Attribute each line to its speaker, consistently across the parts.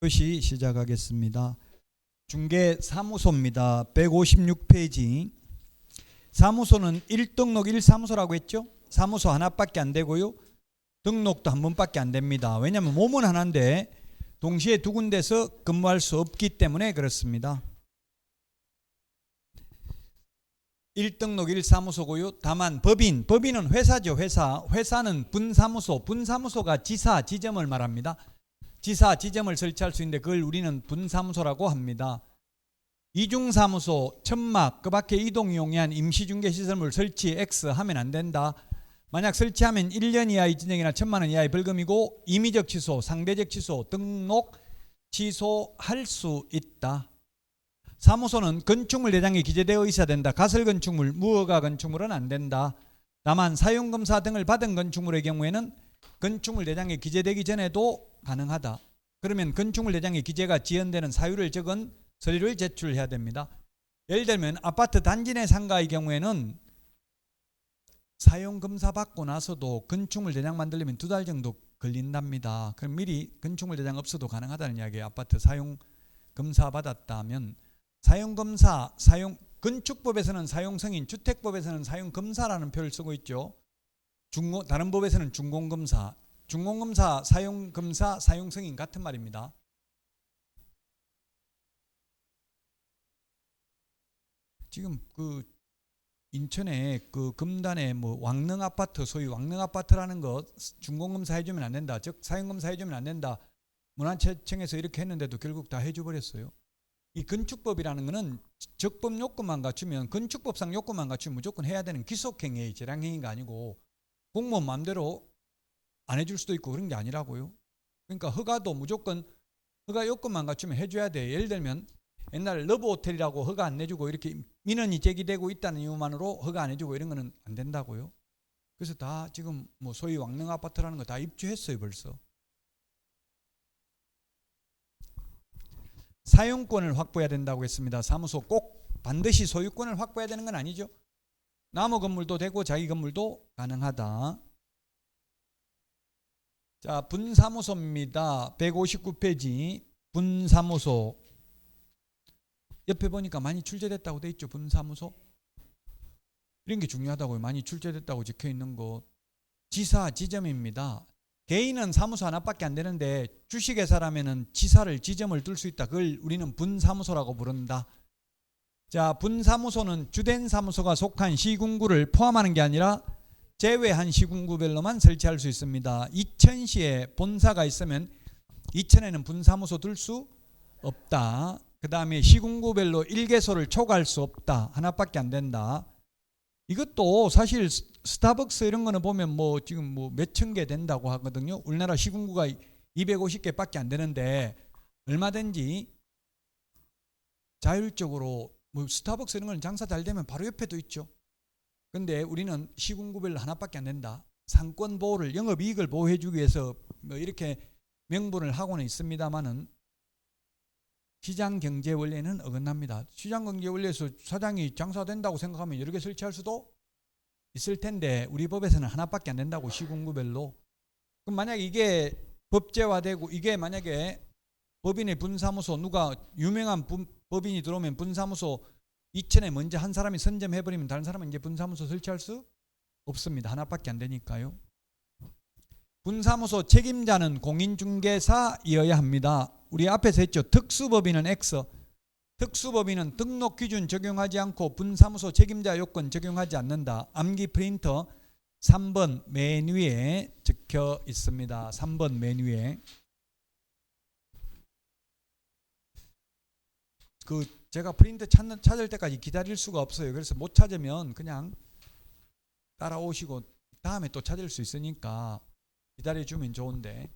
Speaker 1: 것이 시작하겠습니다. 중개사무소입니다. 156페이지. 사무소는 1등록 1사무소라고 했죠. 사무소 하나밖에 안 되고요. 등록도 한 번밖에 안 됩니다. 왜냐하면 몸은 하나인데 동시에 두 군데서 근무할 수 없기 때문에 그렇습니다. 1등록 1사무소고요. 다만 법인은 회사죠. 회사는 분사무소, 분사무소가 지사, 지점을 말합니다. 지사, 지점을 설치할 수 있는데 그걸 우리는 분사무소라고 합니다. 이중사무소, 천막, 그 밖에 이동이 용이한 임시중개시설물 설치 X 하면 안 된다. 만약 설치하면 1년 이하의 진역이나 1,000만 원 이하의 벌금이고 임의적 취소, 상대적 취소, 등록 취소할 수 있다. 사무소는 건축물 대장에 기재되어 있어야 된다. 가설 건축물, 무허가 건축물은 안 된다. 다만 사용검사 등을 받은 건축물의 경우에는 건축물 대장에 기재되기 전에도 가능하다. 그러면 건축물 대장에 기재가 지연되는 사유를 적은 서류를 제출해야 됩니다. 예를 들면 아파트 단지 내 상가의 경우에는 사용검사 받고 나서도 건축물 대장 만들려면 2달 정도 걸린답니다. 그럼 미리 건축물 대장 없어도 가능하다는 이야기예요. 아파트 사용검사 받았다면 사용검사, 건축법에서는 사용승인, 주택법에서는 사용검사라는 표를 쓰고 있죠. 다른 법에서는 준공검사, 준공검사, 사용검사, 사용승인 같은 말입니다. 지금 그 인천에 그 금단에 뭐 왕릉 아파트, 소위 왕릉 아파트라는 거 준공검사 해주면 안 된다, 즉 사용검사 해주면 안 된다, 문화체청에서 이렇게 했는데도 결국 다 해줘버렸어요. 이 건축법이라는 거는 적법 요건만 갖추면, 건축법상 요건만 갖추면 무조건 해야 되는 기속행위, 재량행위가 아니고 공무원 마음대로 안 해줄 수도 있고 그런 게 아니라고요. 그러니까 허가도 무조건 허가 요건만 갖추면 해줘야 돼. 예를 들면 옛날 러브호텔이라고 허가 안 내주고 이렇게 민원이 제기되고 있다는 이유만으로 허가 안 해주고 이런 거는 안 된다고요. 그래서 다 지금 뭐 소위 왕릉 아파트라는 거 다 입주했어요 벌써. 사용권을 확보해야 된다고 했습니다. 사무소 꼭 반드시 소유권을 확보해야 되는 건 아니죠. 나무 건물도 되고 자기 건물도 가능하다. 자, 분사무소입니다. 159페이지 분사무소. 옆에 보니까 많이 출제됐다고 돼 있죠. 분사무소. 이런 게 중요하다고요. 많이 출제됐다고 적혀 있는 거. 지사, 지점입니다. 개인은 사무소 하나밖에 안 되는데 주식회사라면은 지사를, 지점을 둘 수 있다. 그걸 우리는 분사무소라고 부른다. 자, 분사무소는 주된 사무소가 속한 시군구를 포함하는 게 아니라 제외한 시군구별로만 설치할 수 있습니다. 이천시에 본사가 있으면 이천에는 분사무소 둘 수 없다. 그 다음에 시군구별로 1개소를 초과할 수 없다. 하나밖에 안 된다. 이것도 사실 스타벅스 이런 거는 보면 뭐 지금 뭐 몇천 개 된다고 하거든요. 우리나라 시군구가 250개밖에 안 되는데 얼마든지 자율적으로 뭐 스타벅스 이런 거는 장사 잘 되면 바로 옆에도 있죠. 근데 우리는 시군구별로 하나밖에 안 된다. 상권 보호를, 영업이익을 보호해주기 위해서 뭐 이렇게 명분을 하고는 있습니다만은 시장경제 원리는 어긋납니다. 시장경제 원리에서 사장이 장사된다고 생각하면 여러 개 설치할 수도 있을 텐데 우리 법에서는 하나밖에 안 된다고, 시군구별로. 그럼 만약에 이게 법제화되고 이게 만약에 법인의 분사무소, 누가 유명한 법인이 들어오면 분사무소 이천에 먼저 한 사람이 선점해버리면 다른 사람은 이제 분사무소 설치할 수 없습니다. 하나밖에 안 되니까요. 분사무소 책임자는 공인중개사이어야 합니다. 우리 앞에서 했죠. 특수법인은 X. 특수법인은 등록 기준 적용하지 않고 분사무소 책임자 요건 적용하지 않는다. 암기 프린터 3번 맨 위에 적혀 있습니다. 3번 맨 위에. 제가 프린터 찾을 때까지 기다릴 수가 없어요. 그래서 못 찾으면 그냥 따라오시고 다음에 또 찾을 수 있으니까 기다려주면 좋은데.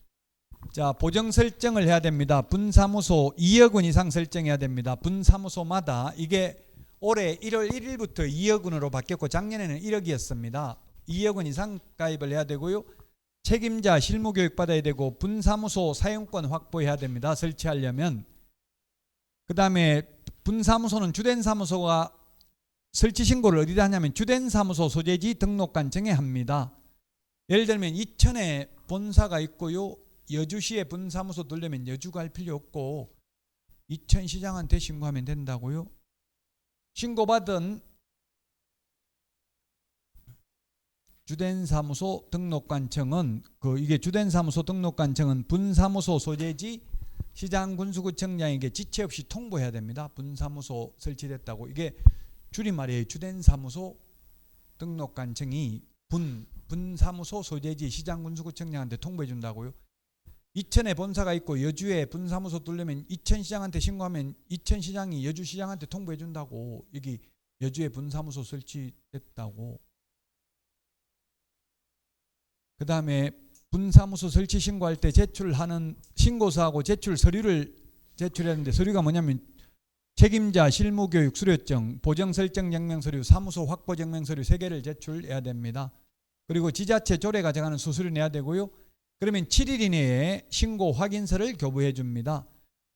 Speaker 1: 자, 보정 설정을 해야 됩니다. 분사무소 2억 원 이상 설정해야 됩니다. 분사무소마다 이게 올해 1월 1일부터 2억 원으로 바뀌었고 작년에는 1억이었습니다. 2억 원 이상 가입을 해야 되고요. 책임자 실무교육 받아야 되고 분사무소 사용권 확보해야 됩니다. 설치하려면. 그 다음에 분사무소는 주된 사무소가 설치 신고를 어디다 하냐면 주된 사무소 소재지 등록관 정에 합니다. 예를 들면 이천에 본사가 있고요. 여주시에 분사무소 들려면 여주 갈 필요 없고 이천시장한테 신고하면 된다고요. 신고받은 주된 사무소 등록관청은 이게 주된 사무소 등록관청은 분사무소 소재지 시장군수구청장에게 지체 없이 통보해야 됩니다. 분사무소 설치됐다고. 이게 줄임말이에요. 주된 사무소 등록관청이 분사무소 소재지 시장군수구청장한테 통보해 준다고요. 이천에 본사가 있고 여주에 분사무소 뚫려면 이천시장한테 신고하면 이천시장이 여주시장한테 통보해 준다고. 여기 여주에 분사무소 설치됐다고. 그 다음에 분사무소 설치 신고할 때 제출하는 신고서하고 제출 서류를 제출해야 하는데, 서류가 뭐냐면 책임자 실무교육 수료증, 보정설정증명서류, 사무소 확보증명서류 3개를 제출해야 됩니다. 그리고 지자체 조례가 정하는 수수료 내야 되고요. 그러면 7일 이내에 신고 확인서를 교부해 줍니다.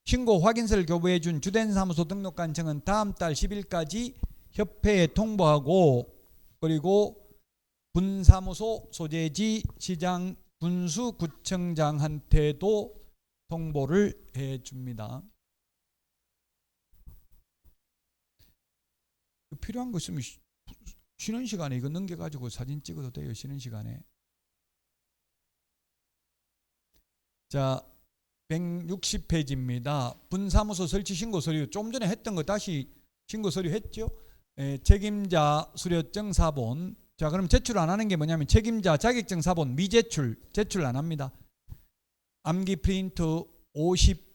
Speaker 1: 신고 확인서를 교부해 준 주된 사무소 등록관청은 다음 달 10일까지 협회에 통보하고, 그리고 분사무소 소재지 시장 군수구청장한테도 통보를 해 줍니다. 필요한 거 있으면 쉬는 시간에 이거 넘겨가지고 사진 찍어도 돼요. 쉬는 시간에. 자, 160페이지입니다. 분사무소 설치 신고 서류. 좀 전에 했던 거 다시 신고 서류 했죠? 책임자 수료증 사본. 자, 그럼 제출 안 하는 게 뭐냐면 책임자 자격증 사본 미제출, 제출 안 합니다. 암기 프린트 50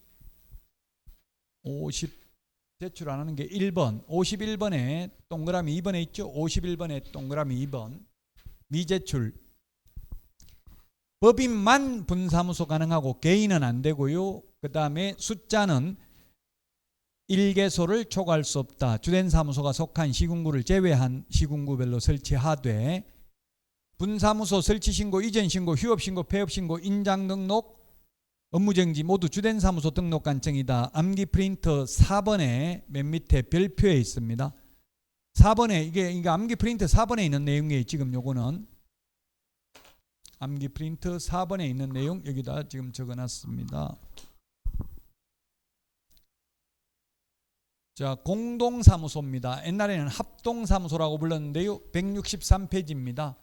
Speaker 1: 제출 안 하는 게 1번, 51번에 동그라미 2번에 있죠? 51번에 동그라미 2번 미제출. 법인만 분사무소 가능하고 개인은 안 되고요. 그 다음에 숫자는 1개소를 초과할 수 없다. 주된 사무소가 속한 시군구를 제외한 시군구별로 설치하되, 분사무소 설치 신고, 이전 신고, 휴업 신고, 폐업 신고, 인장 등록, 업무정지 모두 주된 사무소 등록관청이다. 암기 프린트 4번에 맨 밑에 별표에 있습니다. 4번에 이게 암기 프린트 4번에 있는 내용이에요. 지금 요거는 암기 프린트 4번에 있는 내용 여기다 지금 적어놨습니다. 자, 공동사무소입니다. 옛날에는 합동사무소라고 불렀는데요. 163페이지입니다.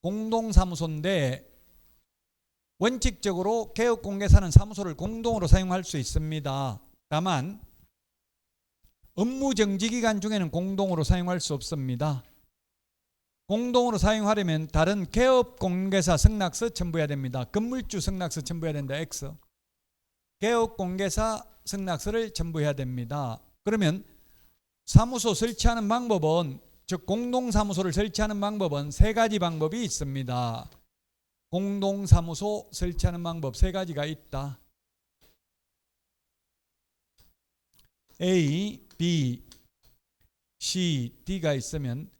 Speaker 1: 공동사무소인데 원칙적으로 개업공개사는 사무소를 공동으로 사용할 수 있습니다. 다만 업무정지기간 중에는 공동으로 사용할 수 없습니다. 공동으로 사용하려면 다른 개업공개사 승낙서 첨부해야 됩니다. 건물주 승낙서 첨부해야 된다. X. 개업공개사 승낙서를 첨부해야 됩니다. 그러면 사무소 설치하는 방법은, 즉 공동사무소를 설치하는 방법은 3가지 방법이 있습니다. 공동사무소 설치하는 방법 3가지가 있다. A, B, C, D가 있으면,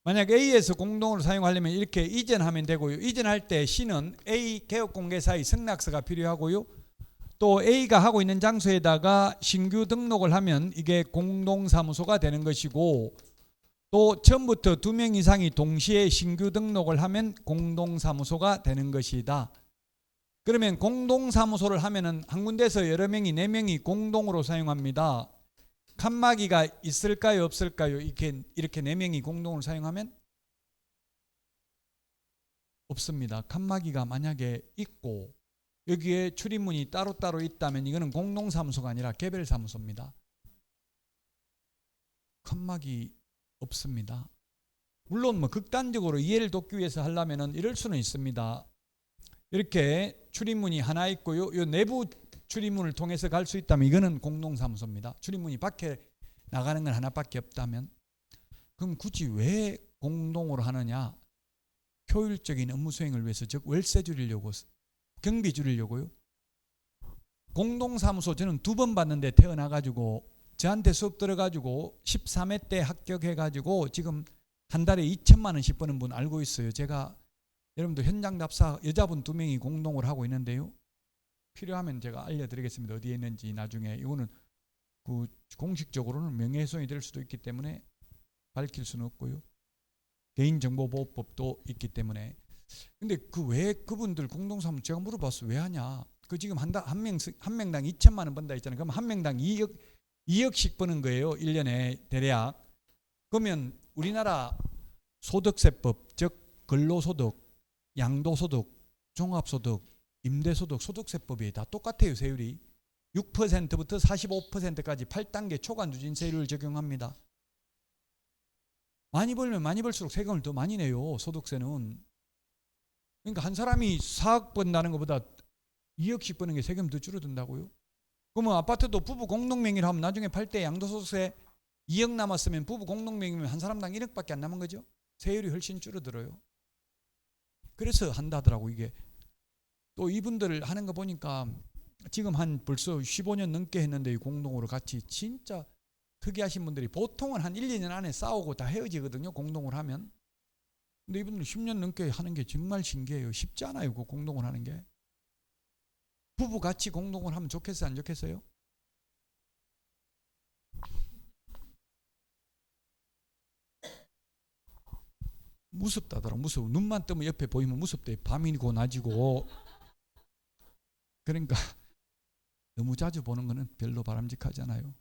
Speaker 1: 만약 A에서 공동으로 사용하려면 이렇게 이전하면 되고요. 이전할 때 C는 A 개업공개사의 승낙서가 필요하고요. 또 A가 하고 있는 장소에다가 신규 등록을 하면 이게 공동사무소가 되는 것이고, 또 처음부터 2명 이상이 동시에 신규 등록을 하면 공동사무소가 되는 것이다. 그러면 공동사무소를 하면은 한 군데서 여러 명이 4명이 공동으로 사용합니다. 칸막이가 있을까요, 없을까요? 이렇게 4명이 공동으로 사용하면 없습니다. 칸막이가 만약에 있고 여기에 출입문이 따로따로 있다면 이거는 공동사무소가 아니라 개별사무소입니다. 칸막이 없습니다. 물론 뭐 극단적으로 이해를 돕기 위해서 하려면은 이럴 수는 있습니다. 이렇게 출입문이 하나 있고요. 이 내부 출입문을 통해서 갈 수 있다면 이거는 공동사무소입니다. 출입문이 밖에 나가는 건 하나밖에 없다면. 그럼 굳이 왜 공동으로 하느냐? 효율적인 업무 수행을 위해서, 즉 월세 줄이려고, 경비 줄이려고요. 공동사무소 저는 2번 봤는데 태어나가지고 저한테 수업 들어가지고 13회 때 합격해가지고 지금 한 달에 2천만 원씩 버는 분 알고 있어요. 제가 여러분들 현장 답사 여자분 2명이 공동으로 하고 있는데요. 필요하면 제가 알려드리겠습니다. 어디에 있는지 나중에. 이거는 그 공식적으로는 명예훼손이 될 수도 있기 때문에 밝힐 수는 없고요. 개인정보보호법도 있기 때문에. 근데 그 왜 그분들 공동사무소 제가 물어봤어. 왜 하냐? 그 지금 한 명당 2천만 원 번다 했잖아요. 그럼 한 명당 2억씩 버는 거예요. 1년에 대략. 그러면 우리나라 소득세법, 즉 근로소득, 양도소득, 종합소득, 임대소득, 소득세법이 다 똑같아요. 세율이 6%부터 45%까지 8단계 초과 누진세율을 적용합니다. 많이 벌면 많이 벌수록 세금을 더 많이 내요. 소득세는. 그러니까 한 사람이 4억 번다는 것보다 2억씩 버는 게 세금 더 줄어든다고요. 그러면 아파트도 부부 공동명의로 하면 나중에 팔 때 양도소득세 2억 남았으면 부부 공동명의면 한 사람당 1억밖에 안 남은 거죠. 세율이 훨씬 줄어들어요. 그래서 한다더라고. 이게 또 이분들 하는 거 보니까 지금 한 벌써 15년 넘게 했는데 공동으로 같이 진짜 특이하신 분들이 보통은 한 1, 2년 안에 싸우고 다 헤어지거든요. 공동으로 하면. 근데 이분들 10년 넘게 하는 게 정말 신기해요. 쉽지 않아요. 그 공동을 하는 게. 부부 같이 공동을 하면 좋겠어요? 안 좋겠어요? 무섭다더라. 무서워. 눈만 뜨면 옆에 보이면 무섭대. 밤이고 낮이고. 그러니까 너무 자주 보는 거는 별로 바람직하지 않아요.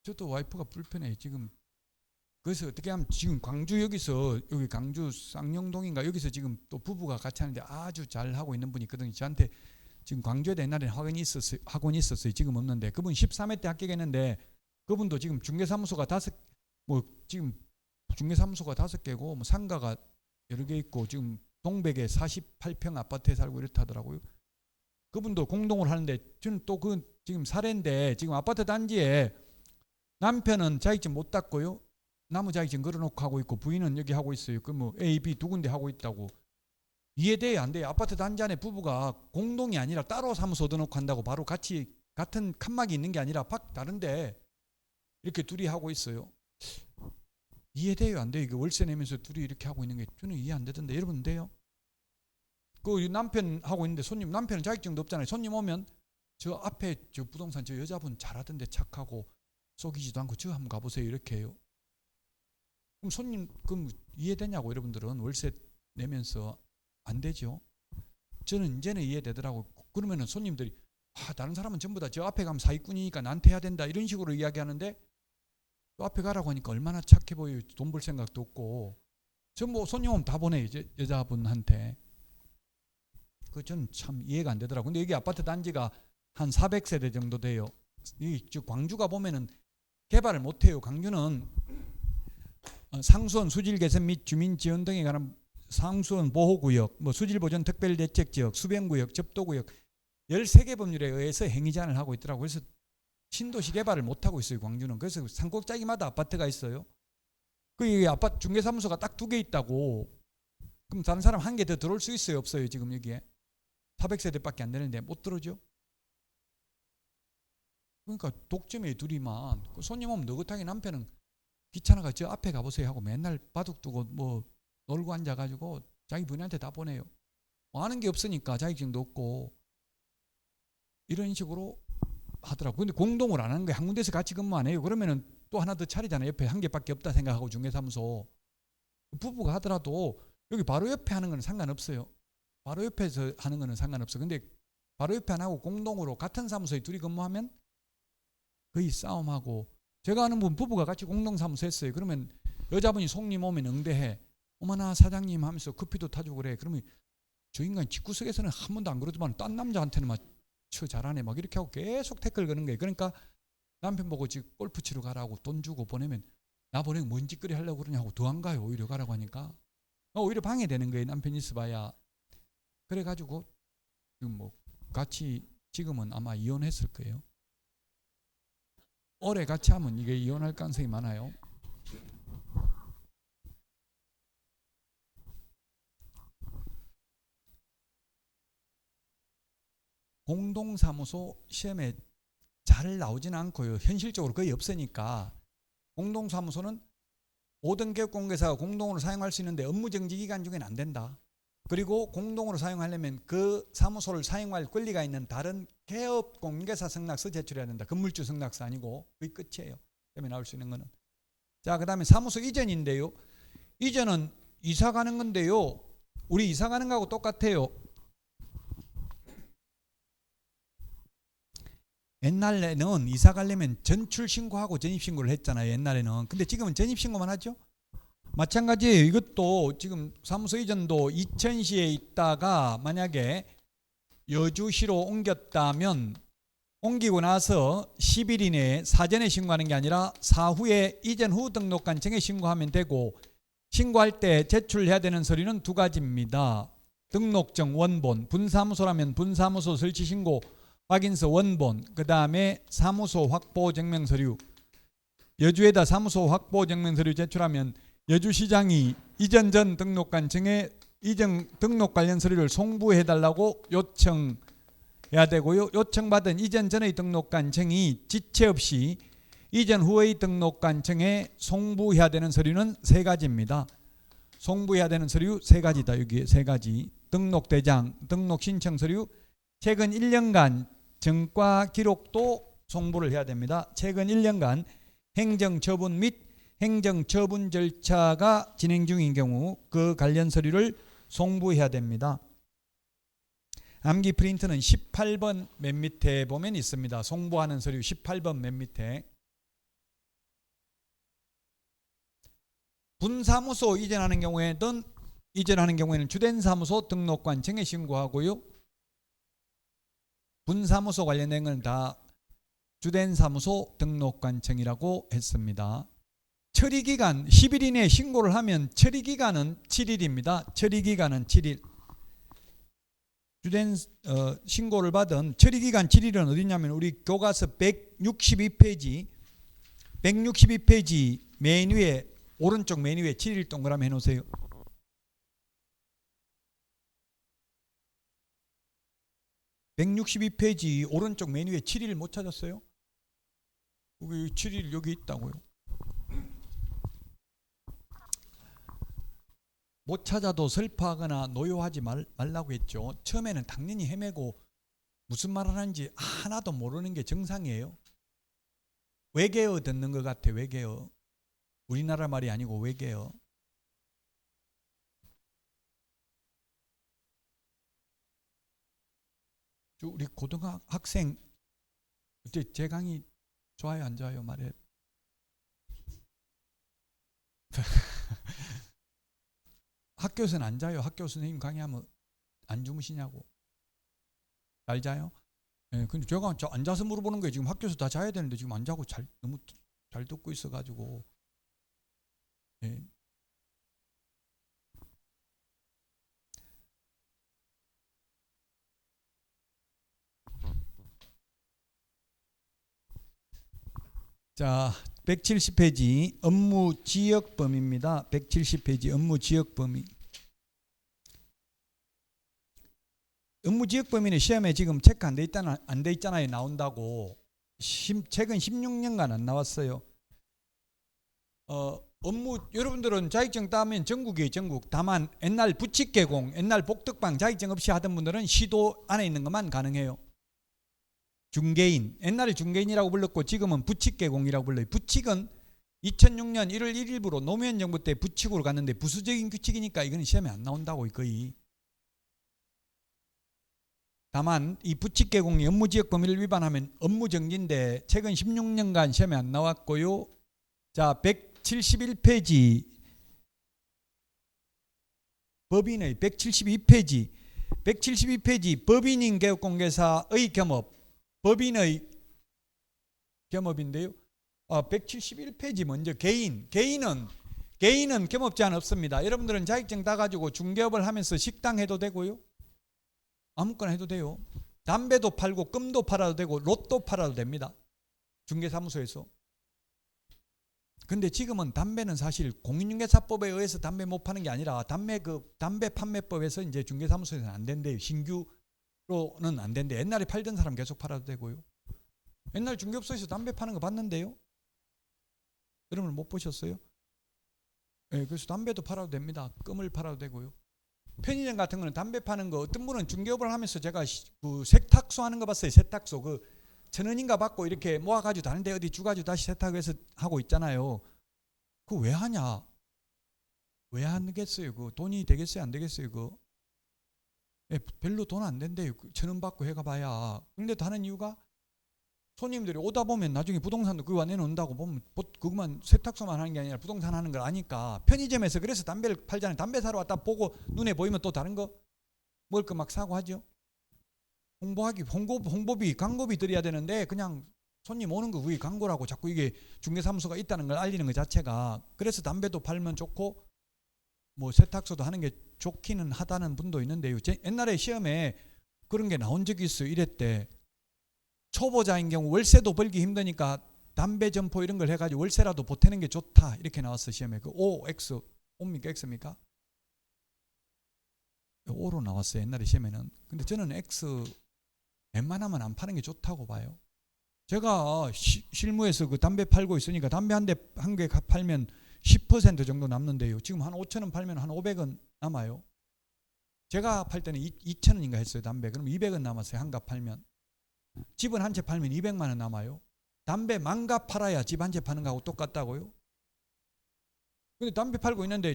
Speaker 1: 저도 와이프가 불편해. 지금 그래서 어떻게 하면 지금 광주 여기서 여기 광주 쌍용동인가 여기서 지금 또 부부가 같이 하는데 아주 잘 하고 있는 분이 있거든요. 저한테 지금 광주에 옛날에 학원이 있었어요. 지금 없는데 그분 13회 때 합격했는데 그분도 지금 중개사무소가 지금 중개사무소가 5개고 뭐 상가가 여러 개 있고 지금 동백에 48평 아파트에 살고 이렇다더라고요. 그분도 공동을 하는데 저는 또 그 지금 사례인데 지금 아파트 단지에 남편은 자격증 못 땄고요. 나무 자격증 걸어놓고 하고 있고 부인은 여기 하고 있어요. 그 뭐 A, B 두 군데 하고 있다고. 이해돼요? 안 돼요? 아파트 단지 안에 부부가 공동이 아니라 따로 사무소 얻어놓고 한다고 바로 같이 같은 칸막이 있는 게 아니라 팍 다른데 이렇게 둘이 하고 있어요. 이해돼요? 안 돼요? 이게 월세 내면서 둘이 이렇게 하고 있는 게 저는 이해 안 되던데 여러분 돼요? 그 남편 하고 있는데 손님 남편은 자격증도 없잖아요. 손님 오면 저 앞에 저 부동산 저 여자분 잘하던데 착하고 속이지도 않고 저 한번 가보세요 이렇게 해요. 그럼 손님 그럼 이해되냐고 여러분들은 월세 내면서 안 되죠. 저는 이제는 이해되더라고. 그러면은 손님들이 다른 사람은 전부 다 저 앞에 가면 사기꾼이니까 나한테 해야 된다 이런 식으로 이야기하는데 또 앞에 가라고 하니까 얼마나 착해 보여요. 돈 벌 생각도 없고. 저 뭐 손님 오면 다 보내요. 여자분한테. 그 저는 참 이해가 안 되더라고. 근데 여기 아파트 단지가 한 400세대 정도 돼요. 이 광주가 보면은 개발을 못 해요. 광주는 상수원 수질 개선 및 주민 지원 등에 관한 상수원 보호구역, 뭐 수질보전 특별대책지역, 수변구역, 접도구역 13개 법률에 의해서 행위 제한을 하고 있더라고요. 그래서 신도시 개발을 못하고 있어요. 광주는. 그래서 산꼭대기마다 아파트가 있어요. 그 아파트 중개사무소가 딱 2개 있다고. 그럼 다른 사람 1개 더 들어올 수 있어요? 없어요? 지금 여기에 400세대밖에 안 되는데 못 들어오죠? 그러니까 독점이에요. 둘이만. 손님 오면 느긋하게 남편은 귀찮아가 저 앞에 가보세요 하고 맨날 바둑 두고 뭐 놀고 앉아가지고 자기 부인한테 다 보내요. 뭐 하는 게 없으니까 자격증도 없고 이런 식으로 하더라고. 근데 공동을 안 하는 거예요. 한 군데서 같이 근무 안 해요. 그러면은 또 하나 더 차리잖아요. 옆에 1개밖에 없다 생각하고 중개사무소 부부가 하더라도 여기 바로 옆에 하는 건 상관없어요. 바로 옆에서 하는 거는 상관없어. 근데 바로 옆에 안 하고 공동으로 같은 사무소에 둘이 근무하면 거의 싸움하고. 제가 아는 분 부부가 같이 공동사무소 했어요. 그러면 여자분이 손님 오면 응대해. 어머나 사장님 하면서 커피도 타주고 그래. 그러면 저 인간 집구석에서는 한 번도 안 그러더만 딴 남자한테는 막 저 잘하네 막 이렇게 하고 계속 태클 거는 거예요. 그러니까 남편 보고 지금 골프 치러 가라고 돈 주고 보내면 나 보내면 뭔 짓거리 하려고 그러냐고 더 안 가요. 오히려 가라고 하니까 오히려 방해되는 거예요. 남편이 있어봐야. 그래가지고 지금 뭐 같이 지금은 아마 이혼했을 거예요. 오래 같이 하면 이게 이혼할 가능성이 많아요. 공동사무소 시험에 잘 나오지는 않고요. 현실적으로 거의 없으니까. 공동사무소는 모든 개업공개사가 공동으로 사용할 수 있는데 업무정지 기간 중에는 안 된다. 그리고 공동으로 사용하려면 그 사무소를 사용할 권리가 있는 다른 개업공개사 승낙서 제출해야 된다. 건물주 승낙서 아니고 그게 끝이에요. 시험에 나올 수 있는 거는. 자, 그 다음에 사무소 이전인데요. 이전은 이사 가는 건데요. 우리 이사 가는 거하고 똑같아요. 옛날에는 이사 가려면 전출 신고하고 전입 신고를 했잖아요. 옛날에는. 근데 지금은 전입 신고만 하죠. 마찬가지예요. 이것도 지금 사무소 이전도 이천시에 있다가 만약에 여주시로 옮겼다면 옮기고 나서 10일 이내에 사전에 신고하는 게 아니라 사후에 이전 후 등록관청에 신고하면 되고, 신고할 때 제출해야 되는 서류는 두 가지입니다. 등록증 원본, 분사무소라면 분사무소 설치신고 확인서 원본, 그 다음에 사무소 확보 증명서류. 여주에다 사무소 확보 증명서류 제출하면 여주시장이 이전 전 등록관청에 이전 등록 관련 서류를 송부해달라고 요청해야 되고요. 요청받은 이전 전의 등록관청이 지체 없이 이전 후의 등록관청에 송부해야 되는 서류는 세 가지입니다. 송부해야 되는 서류 세 가지다. 여기 세 가지. 등록대장, 등록신청서류, 최근 1년간 전과 기록도 송부를 해야 됩니다. 최근 1년간 행정처분 및 행정처분 절차가 진행 중인 경우 그 관련 서류를 송부해야 됩니다. 암기 프린트는 18번 맨 밑에 보면 있습니다. 송부하는 서류 18번 맨 밑에. 분사무소 이전하는 경우에는 주된 사무소 등록관청에 신고하고요. 분사무소 관련된 건 다 주된 사무소 등록관청이라고 했습니다. 처리기간 10일 이내에 신고를 하면 처리기간은 7일입니다. 처리기간은 7일. 주된 신고를 받은 처리기간 7일은 어디냐면 우리 교과서 162페이지 맨 위에 오른쪽 맨 위에 7일 동그라미 해놓으세요. (162페이지) 오른쪽 맨 위에 7일 못 찾았어요? 여기 7일 여기 있다고요. 못 찾아도 슬퍼하거나 노여하지 말라고 했죠. 처음에는 당연히 헤매고 무슨 말을 하는지 하나도 모르는 게 정상이에요. 외계어 듣는 것 같아. 외계어. 우리나라 말이 아니고 외계어. 우리 고등학생 어때? 제 강의 좋아요 안 좋아요? 말해. 학교에서는 안 자요. 학교 선생님 강의하면 안 주무시냐고. 잘 자요? 네, 근데 제가 앉아서 물어보는 거예요. 지금 학교에서 다 자야 되는데 지금 안 자고 너무 잘 듣고 있어가지고. 네. 자, 170페이지 업무 지역 범위입니다. 170페이지 업무 지역 범위. 업무 지역 범위는 시험에 지금 체크 안 돼 있잖아요. 나온다고. 최근 16년간 안 나왔어요. 업무 여러분들은 자격증 따면 전국이에요. 전국. 다만 옛날 부칙개공, 옛날 복덕방 자격증 없이 하던 분들은 시도 안에 있는 것만 가능해요. 중개인, 옛날에 중개인이라고 불렀고 지금은 부칙개공이라고 불러요. 부칙은 2006년 1월 1일부로 노무현 정부 때 부칙으로 갔는데 부수적인 규칙이니까 이건 시험에 안 나온다고 거의. 다만 이 부칙개공이 업무지역 범위를 위반하면 업무정지인데 최근 16년간 시험에 안 나왔고요. 자, 171페이지 법인의 172페이지 법인인 개업공개사의 겸업. 법인의 겸업인데요. 171페이지 먼저 개인은 겸업 제한 없습니다. 여러분들은 자격증 따가지고 중개업을 하면서 식당 해도 되고요. 아무거나 해도 돼요. 담배도 팔고 끔도 팔아도 되고 로또 팔아도 됩니다. 중개사무소에서. 근데 지금은 담배는 사실 공인중개사법에 의해서 담배 못 파는 게 아니라 담배 판매법에서 이제 중개사무소에서는 안 된대요. 신규로는 안 된대. 옛날에 팔던 사람 계속 팔아도 되고요. 옛날 중개업소에서 담배 파는 거 봤는데요. 여러분 못 보셨어요? 네, 그래서 담배도 팔아도 됩니다. 끔을 팔아도 되고요. 편의점 같은 거는 담배 파는 거 어떤 분은 중개업을 하면서 제가 그 세탁소 하는 거 봤어요. 세탁소 그 1,000원인가 받고 이렇게 모아가지고 다른데 어디 주가지고 다시 세탁해서 하고 있잖아요. 그거 왜 하냐? 왜 하겠어요? 그 돈이 되겠어요? 안 되겠어요? 그 별로 돈 안 된대요. 1,000원 받고 해가 봐야. 근데 다른 이유가 손님들이 오다 보면 나중에 부동산도 그거 내놓는다고 보면 그것만 세탁소만 하는 게 아니라 부동산 하는 걸 아니까 편의점에서 그래서 담배를 팔잖아요. 담배 사러 왔다 보고 눈에 보이면 또 다른 거 먹을 거 막 사고 하죠. 홍보비 광고비 드려야 되는데 그냥 손님 오는 거 그게 광고라고 자꾸 이게 중개사무소가 있다는 걸 알리는 것 자체가. 그래서 담배도 팔면 좋고 뭐 세탁소도 하는 게 좋기는 하다는 분도 있는데요. 옛날에 시험에 그런 게 나온 적이 있어요. 이랬대. 초보자인 경우 월세도 벌기 힘드니까 담배 점포 이런 걸 해가지고 월세라도 보태는 게 좋다 이렇게 나왔어. 시험에. 그 O, X, O입니까 X입니까? O로 나왔어요. 옛날에 시험에는. 근데 저는 X 웬만하면 안 파는 게 좋다고 봐요. 제가 실무에서 그 담배 팔고 있으니까 담배 한 개 팔면 10% 정도 남는데요. 지금 한 5,000원 팔면 한 500원 남아요. 제가 팔 때는 2,000원인가 했어요. 담배. 그럼 200원 남았어요. 한 갑 팔면. 집은 한 채 팔면 200만 원 남아요. 담배 만 갑 팔아야 집 한 채 파는 거하고 똑같다고요. 근데 담배 팔고 있는데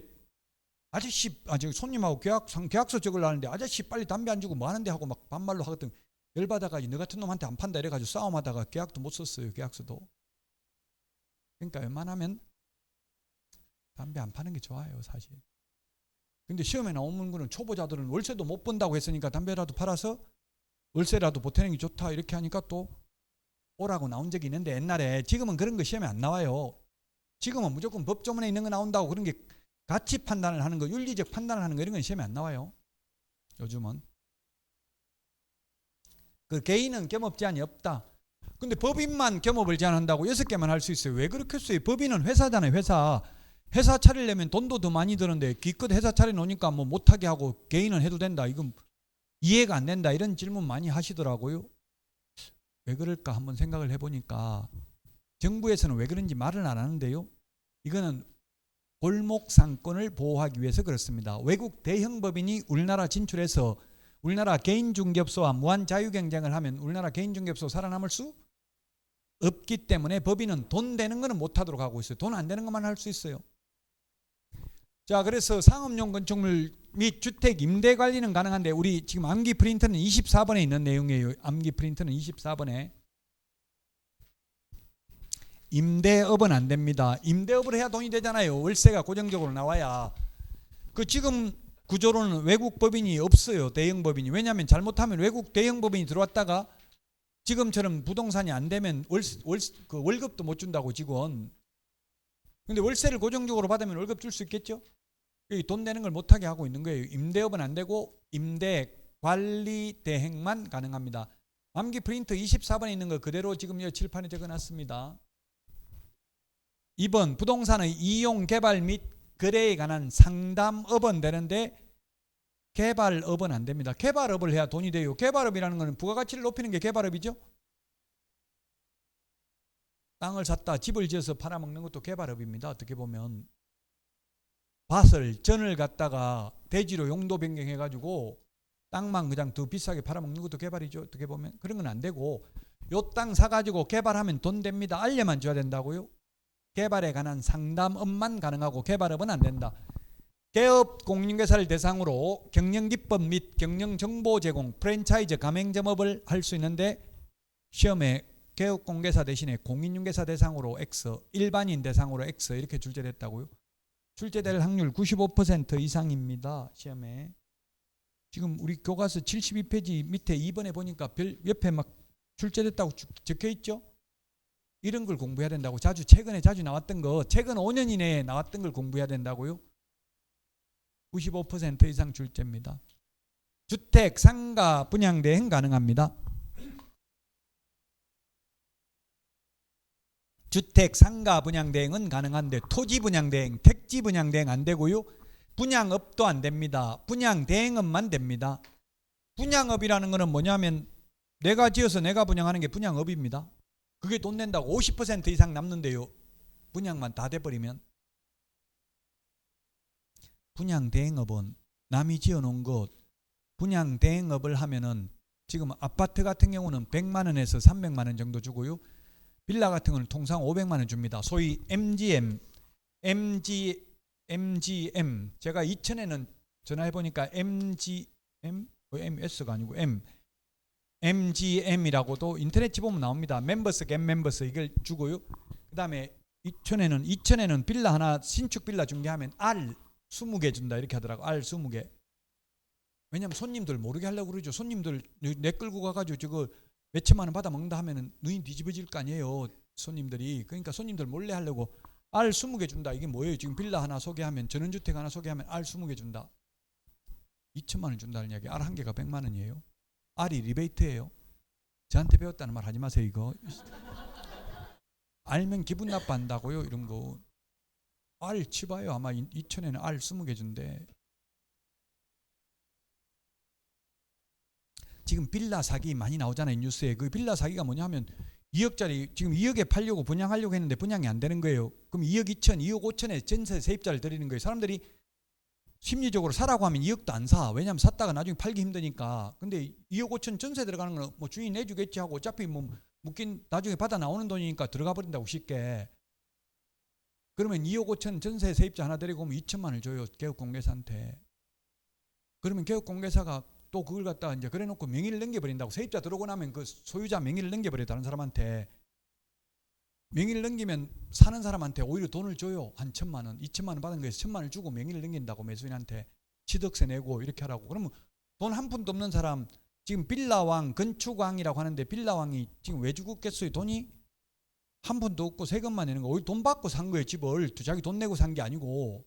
Speaker 1: 아저씨, 손님하고 계약서 적으려는데 아저씨 빨리 담배 안 주고 뭐 하는데 하고 막 반말로 하거든. 열받아가지고 너 같은 놈한테 안 판다 이래가지고 싸움하다가 계약도 못 썼어요. 계약서도. 그러니까 웬만하면 담배 안 파는 게 좋아요. 사실. 근데 시험에 나오는 거는 초보자들은 월세도 못 번다고 했으니까 담배라도 팔아서 월세라도 보태는 게 좋다 이렇게 하니까 또 오라고 나온 적이 있는데 옛날에. 지금은 그런 거 시험에 안 나와요. 지금은 무조건 법조문에 있는 거 나온다고 그런 게 가치 판단을 하는 거, 윤리적 판단을 하는 거 이런 건 시험에 안 나와요. 요즘은. 그 개인은 겸업 제한이 없다. 근데 법인만 겸업을 제한한다고 6개만 할 수 있어요. 왜 그렇겠어요? 법인은 회사잖아요. 회사 차리려면 돈도 더 많이 드는데 기껏 회사 차려놓으니까 뭐 못하게 하고 개인은 해도 된다. 이건 이해가 안 된다. 이런 질문 많이 하시더라고요. 왜 그럴까 한번 생각을 해보니까 정부에서는 왜 그런지 말은 안 하는데요. 이거는 골목 상권을 보호하기 위해서 그렇습니다. 외국 대형 법인이 우리나라 진출해서 우리나라 개인 중개업소와 무한 자유 경쟁을 하면 우리나라 개인 중개업소 살아남을 수 없기 때문에 법인은 돈 되는 거는 못하도록 하고 있어요. 돈 안 되는 것만 할 수 있어요. 자, 그래서 상업용 건축물 및 주택 임대 관리는 가능한데 우리 지금 암기 프린터는 24번에 있는 내용이에요. 암기 프린터는 24번에. 임대업은 안 됩니다. 임대업을 해야 돈이 되잖아요. 월세가 고정적으로 나와야. 그 지금 구조로는 외국 법인이 없어요. 대형 법인이. 왜냐하면 잘못하면 외국 대형 법인이 들어왔다가 지금처럼 부동산이 안 되면 그 월급도 못 준다고 직원. 근데 월세를 고정적으로 받으면 월급 줄 수 있겠죠? 돈 내는 걸 못하게 하고 있는 거예요. 임대업은 안 되고 임대 관리 대행만 가능합니다. 암기 프린트 24번에 있는 거 그대로 지금 칠판에 적어놨습니다. 2번 부동산의 이용 개발 및 거래에 관한 상담업은 되는데 개발업은 안 됩니다. 개발업을 해야 돈이 돼요. 개발업이라는 것은 부가가치를 높이는 게 개발업이죠. 땅을 샀다 집을 지어서 팔아먹는 것도 개발업입니다. 어떻게 보면 전을 갖다가 대지로 용도 변경해가지고 땅만 그냥 더 비싸게 팔아먹는 것도 개발이죠. 어떻게 보면 그런 건 안 되고 요 땅 사가지고 개발하면 돈 됩니다. 알려만 줘야 된다고요. 개발에 관한 상담업만 가능하고 개발업은 안 된다. 개업 공인중개사를 대상으로 경영기법 및 경영정보 제공 프랜차이즈 가맹점업을 할 수 있는데 시험에 개업공개사 대신에 공인중개사 대상으로 X, 일반인 대상으로 X 이렇게 출제됐다고요. 출제될 확률 95% 이상입니다. 시험에. 지금 우리 교과서 72페이지 밑에 2번에 보니까 옆에 막 출제됐다고 적혀 있죠. 이런 걸 공부해야 된다고. 최근에 자주 나왔던 거, 최근 5년 이내에 나왔던 걸 공부해야 된다고요. 95% 이상 출제입니다. 주택, 상가, 분양 대행 가능합니다. 주택, 상가 분양 대행은 가능한데 토지 분양 대행, 택지 분양 대행 안 되고요. 분양업도 안 됩니다. 분양 대행업만 됩니다. 분양업이라는 거는 뭐냐면 내가 지어서 내가 분양하는 게 분양업입니다. 그게 돈 낸다고 50% 이상 남는데요. 분양만 다 돼버리면. 분양 대행업은 남이 지어놓은 것, 분양 대행업을 하면은 지금 아파트 같은 경우는 100만 원에서 300만 원 정도 주고요. 빌라 같은 거는 통상 500만 원 줍니다. 소위 MGM MGM. 제가 2000에는 전화해 보니까 MS가 아니고 MGM이라고도 인터넷 치보면 나옵니다. 멤버스 겟 멤버스 이걸 주고요. 그다음에 2000에는 빌라 하나 신축 빌라 중개하면 R 20개 준다 이렇게 하더라고. R 20개. 왜냐면 손님들 모르게 하려고 그러죠. 손님들 내 끌고 가가지고 저거 몇 천만 원 받아 먹는다 하면은 눈이 뒤집어질 거 아니에요. 손님들이. 그러니까 손님들 몰래 하려고 R 20개 준다. 이게 뭐예요? 지금 빌라 하나 소개하면 전원주택 하나 소개하면 R 20개 준다. 2천만 원 준다는 이야기. R 한 개가 100만 원이에요. R이 리베이트예요. 저한테 배웠다는 말 하지 마세요 이거. 알면 기분 나빠한다고요 이런 거. R 치봐요. 아마 2000에는 R 20개 준대. 지금 빌라 사기 많이 나오잖아요 뉴스에. 그 빌라 사기가 뭐냐 하면 2억짜리 지금 2억에 팔려고 분양하려고 했는데 분양이 안 되는 거예요. 그럼 2억 2천, 2억 5천에 전세 세입자를 드리는 거예요. 사람들이 심리적으로 사라고 하면 2억도 안 사. 왜냐하면 샀다가 나중에 팔기 힘드니까. 근데 2억 5천 전세 들어가는 건 뭐 주인 내주겠지 하고 어차피 뭐 묶인 나중에 받아 나오는 돈이니까 들어가 버린다고 쉽게. 그러면 2억 5천 전세 세입자 하나 데리고 오면 2천만 원을 줘요 개업공개사한테. 그러면 개업공개사가 또 그걸 갖다가 이제 그래놓고 명의를 넘겨버린다고. 세입자 들어오고 나면 그 소유자 명의를 넘겨버려 다른 사람한테. 명의를 넘기면 사는 사람한테 오히려 돈을 줘요. 한 1,000만 원, 2천만 원 받은 거에서 1,000만 원을 주고 명의를 넘긴다고 매수인한테. 취득세 내고 이렇게 하라고. 그러면 돈 한 푼도 없는 사람 지금 빌라왕 건축왕이라고 하는데 빌라왕이 지금 왜 죽었겠어요? 돈이 한 푼도 없고 세금만 내는 거. 오히려 돈 받고 산 거예요 집을. 자기 돈 내고 산 게 아니고.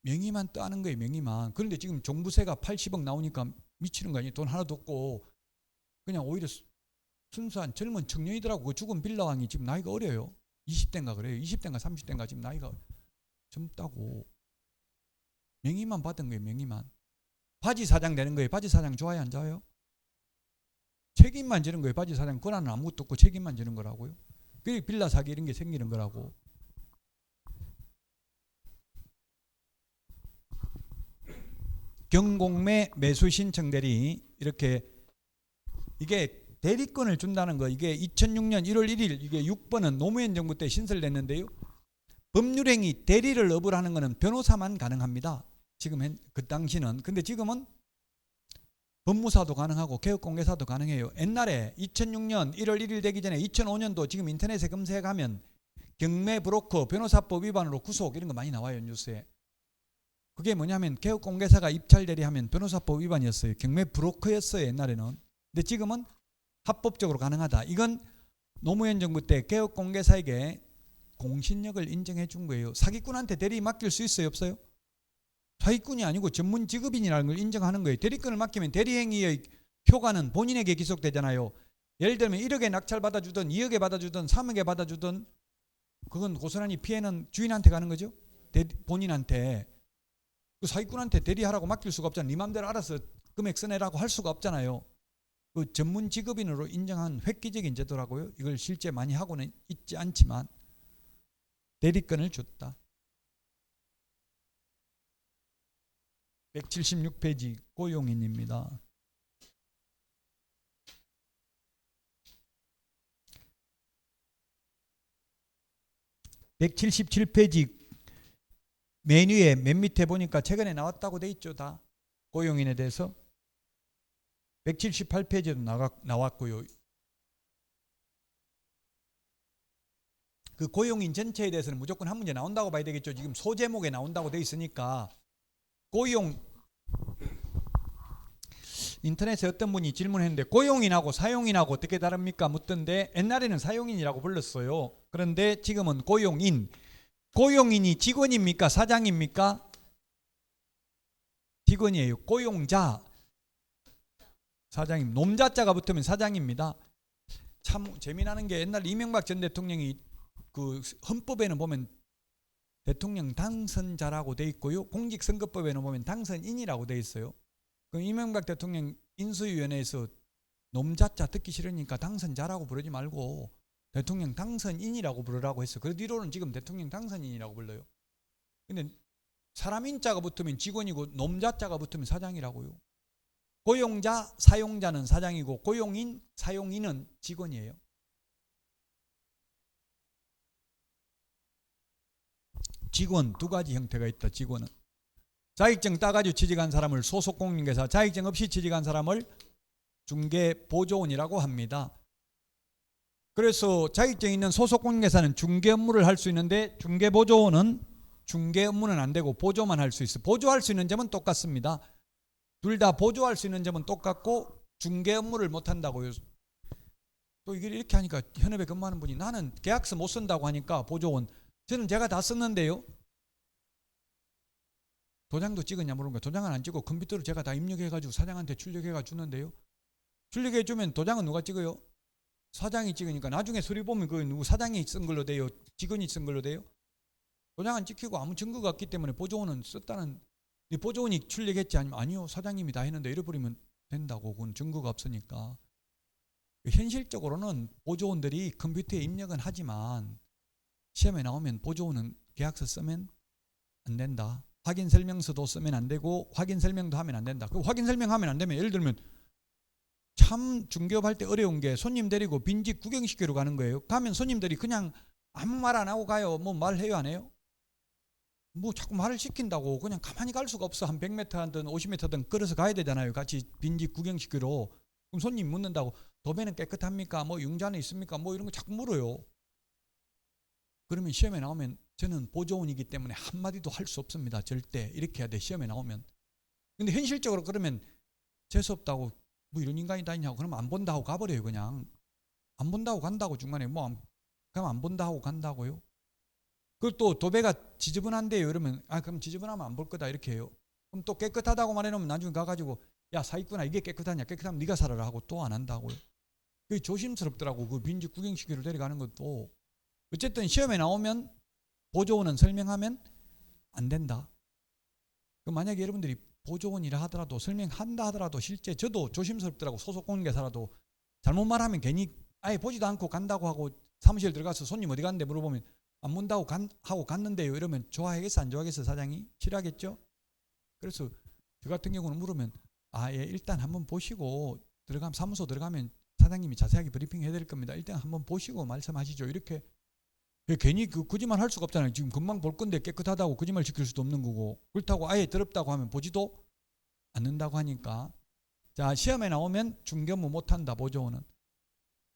Speaker 1: 명의만 따는 거예요 명의만. 그런데 지금 종부세가 80억 나오니까 미치는 거 아니에요. 돈 하나도 없고 그냥 오히려 순수한 젊은 청년이더라고. 그 죽은 빌라왕이 지금 나이가 어려요. 20대인가 그래요. 20대인가 30대인가 지금 나이가 젊다고. 명의만 받은 거예요 명의만. 바지 사장 되는 거예요. 바지 사장 좋아요 안 좋아요? 책임만 지는 거예요. 바지 사장 권한은 아무것도 없고 책임만 지는 거라고요. 그게 빌라 사기 이런 게 생기는 거라고. 경공매 매수 신청 대리 이렇게 이게 대리권을 준다는 거. 이게 2006년 1월 1일 이게 6번은 노무현 정부 때 신설됐는데요. 법률행위 대리를 업을 하는 거는 변호사만 가능합니다. 지금 그 당시는. 근데 지금은 법무사도 가능하고 개업공개사도 가능해요. 옛날에 2006년 1월 1일 되기 전에 2005년도 지금 인터넷에 검색하면 경매 브로커 변호사법 위반으로 구속 이런 거 많이 나와요 뉴스에. 그게 뭐냐면 개업공개사가 입찰 대리하면 변호사법 위반이었어요. 경매 브로커였어요 옛날에는. 근데 지금은 합법적으로 가능하다. 이건 노무현 정부 때 개업공개사에게 공신력을 인정해 준 거예요. 사기꾼한테 대리 맡길 수 있어요 없어요? 사기꾼이 아니고 전문 직업인이라는 걸 인정하는 거예요. 대리권을 맡기면 대리행위의 효과는 본인에게 기속되잖아요. 예를 들면 1억에 낙찰 받아주든 2억에 받아주든 3억에 받아주든 그건 고스란히 피해는 주인한테 가는 거죠. 본인한테. 그 사기꾼한테 대리하라고 맡길 수가 없잖아요. 네 맘대로 알아서 금액 써내라고 할 수가 없잖아요. 그 전문 직업인으로 인정한 획기적인 제도라고요. 이걸 실제 많이 하고는 있지 않지만 대리권을 줬다. 176페이지 고용인입니다. (177페이지) 메뉴에 맨 밑에 보니까 최근에 나왔다고 돼 있죠. 다 고용인에 대해서. 178페이지도 나왔고요. 그 고용인 전체에 대해서는 무조건 한 문제 나온다고 봐야 되겠죠. 지금 소제목에 나온다고 돼 있으니까. 고용 인터넷에 어떤 분이 질문했는데 고용인하고 사용인하고 어떻게 다릅니까? 묻던데 옛날에는 사용인이라고 불렀어요. 그런데 지금은 고용인. 고용인이 직원입니까? 사장입니까? 직원이에요. 고용자 사장님. 놈자자가 붙으면 사장입니다. 참 재미나는 게 옛날 이명박 전 대통령이 그 헌법에는 보면 대통령 당선자라고 돼 있고요. 공직선거법에는 보면 당선인이라고 돼 있어요. 그럼 이명박 대통령 인수위원회에서 놈자자 듣기 싫으니까 당선자라고 부르지 말고 대통령 당선인이라고 부르라고 했어요. 그 뒤로는 지금 대통령 당선인이라고 불러요. 근데 사람 인자가 붙으면 직원이고 놈자자가 붙으면 사장이라고요. 고용자, 사용자는 사장이고 고용인, 사용인은 직원이에요. 직원 두 가지 형태가 있다. 직원은 자격증 따가지고 취직한 사람을 소속공인중개사, 자격증 없이 취직한 사람을 중개보조원이라고 합니다. 그래서 자격증 있는 소속공인중개사는 중개 업무를 할 수 있는데 중개보조원은 중개 업무는 안 되고 보조만 할 수 있어. 보조할 수 있는 점은 똑같습니다. 둘 다 보조할 수 있는 점은 똑같고 중개 업무를 못 한다고요. 또 이게 이렇게 하니까 현업에 근무하는 분이 나는 계약서 못 쓴다고 하니까 보조원, 저는 제가 다 썼는데요. 도장도 찍었냐 물은 거. 도장은 안 찍고 컴퓨터로 제가 다 입력해가지고 사장한테 출력해가 주는데요. 출력해 주면 도장은 누가 찍어요? 사장이 찍으니까 나중에 서류 보면 그 누구 사장이 쓴 걸로 돼요? 직원이 쓴 걸로 돼요? 도장은 찍히고 아무 증거가 없기 때문에 보조원은 썼다는, 보조원이 출력했지 아니면 아니요 사장님이 다 했는데 잃어버리면 된다고. 그건 증거가 없으니까. 현실적으로는 보조원들이 컴퓨터에 입력은 하지만 시험에 나오면 보조원은 계약서 쓰면 안 된다. 확인 설명서도 쓰면 안 되고 확인 설명도 하면 안 된다. 그 확인 설명하면 안 되면 예를 들면 참 중개업 할 때 어려운 게 손님 데리고 빈집 구경시키러 가는 거예요. 가면 손님들이 그냥 아무 말 안 하고 가요. 뭐 말해요 안 해요? 뭐 자꾸 말을 시킨다고 그냥 가만히 갈 수가 없어. 한 100m든 50m든 걸어서 가야 되잖아요. 같이 빈집 구경시키러. 그럼 손님 묻는다고 도배는 깨끗합니까? 뭐 융자는 있습니까? 뭐 이런 거 자꾸 물어요. 그러면 시험에 나오면 저는 보조원이기 때문에 한마디도 할 수 없습니다. 절대. 이렇게 해야 돼 시험에 나오면. 근데 현실적으로 그러면 재수없다고 뭐 이런 인간이 다 있냐고 그러면 안 본다 하고 가버려요. 그냥 안 본다고 간다고. 중간에 뭐 그럼 안 본다 하고 간다고요. 그리고 또 도배가 지저분한데요 이러면 그럼 지저분하면 안 볼 거다 이렇게 해요. 그럼 또 깨끗하다고 말해놓으면 나중에 가가지고 야 사기꾼아 이게 깨끗하냐, 깨끗하면 네가 살아라 하고 또 안 한다고요. 그게 조심스럽더라고. 그 빈집 구경시키러 데려가는 것도. 어쨌든 시험에 나오면 보조원은 설명하면 안 된다. 만약에 여러분들이 보조원이라 하더라도 설명한다 하더라도 실제 저도 조심스럽더라고. 소속공인중개사라도 잘못 말하면 괜히 아예 보지도 않고 간다고 하고 사무실 들어가서 손님 어디 갔는데 물어보면 안 문다고 하고 갔는데요 이러면 좋아하겠어 안 좋아하겠어? 사장이 싫어하겠죠. 그래서 저 같은 경우는 물으면 예, 일단 한번 보시고 들어가면 사무소 들어가면 사장님이 자세하게 브리핑 해드릴 겁니다. 일단 한번 보시고 말씀하시죠. 이렇게. 괜히 거짓말 할 수가 없잖아요. 지금 금방 볼 건데 깨끗하다고 거짓말 시킬 수도 없는 거고. 그렇다고 아예 더럽다고 하면 보지도 않는다고 하니까. 자, 시험에 나오면 중개 업무 못한다 보조원은.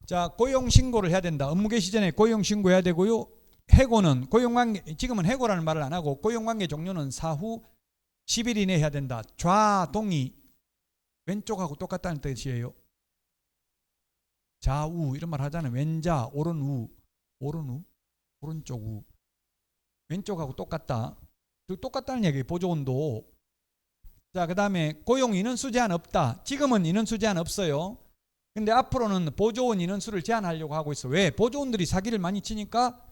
Speaker 1: 자, 고용신고를 해야 된다. 업무 개시 전에 고용신고해야 되고요. 해고는 고용관계, 지금은 해고라는 말을 안 하고 고용관계 종료는 사후 10일 이내에 해야 된다. 좌동의 왼쪽하고 똑같다는 뜻이에요. 좌우 이런 말 하잖아요. 왼자 오른우, 오른우, 오른쪽 우. 왼쪽하고 똑같다. 똑같다는 얘기예요. 보조원도. 자, 그 다음에 고용 인원수 제한 없다. 지금은 인원수 제한 없어요. 근데 앞으로는 보조원 인원수를 제한하려고 하고 있어. 왜? 보조원들이 사기를 많이 치니까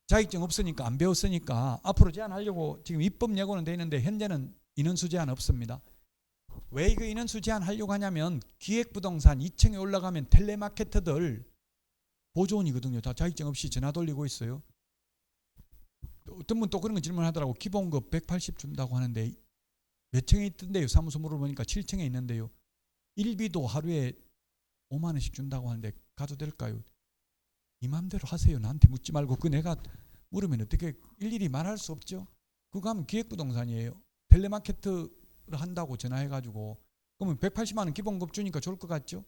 Speaker 1: 자격증 없으니까 안 배웠으니까 앞으로 제한하려고 지금 입법 예고는 돼 있는데 현재는 인원수 제한 없습니다. 왜 그 인원수 제한하려고 하냐면 기획부동산 2층에 올라가면 텔레마케터들 보조원이거든요. 다 자격증 없이 전화 돌리고 있어요. 어떤 분 또 그런 거 질문하더라고. 기본급 180 준다고 하는데 몇 층에 있던데요? 사무소 물어보니까 7층에 있는데요. 일비도 하루에 5만 원씩 준다고 하는데 가도 될까요? 이 맘대로 하세요. 나한테 묻지 말고. 내가 물으면 어떻게 일일이 말할 수 없죠. 그거 하면 기획부동산이에요. 텔레마케터를 한다고 전화해가지고 그러면 180만 원 기본급 주니까 좋을 것 같죠.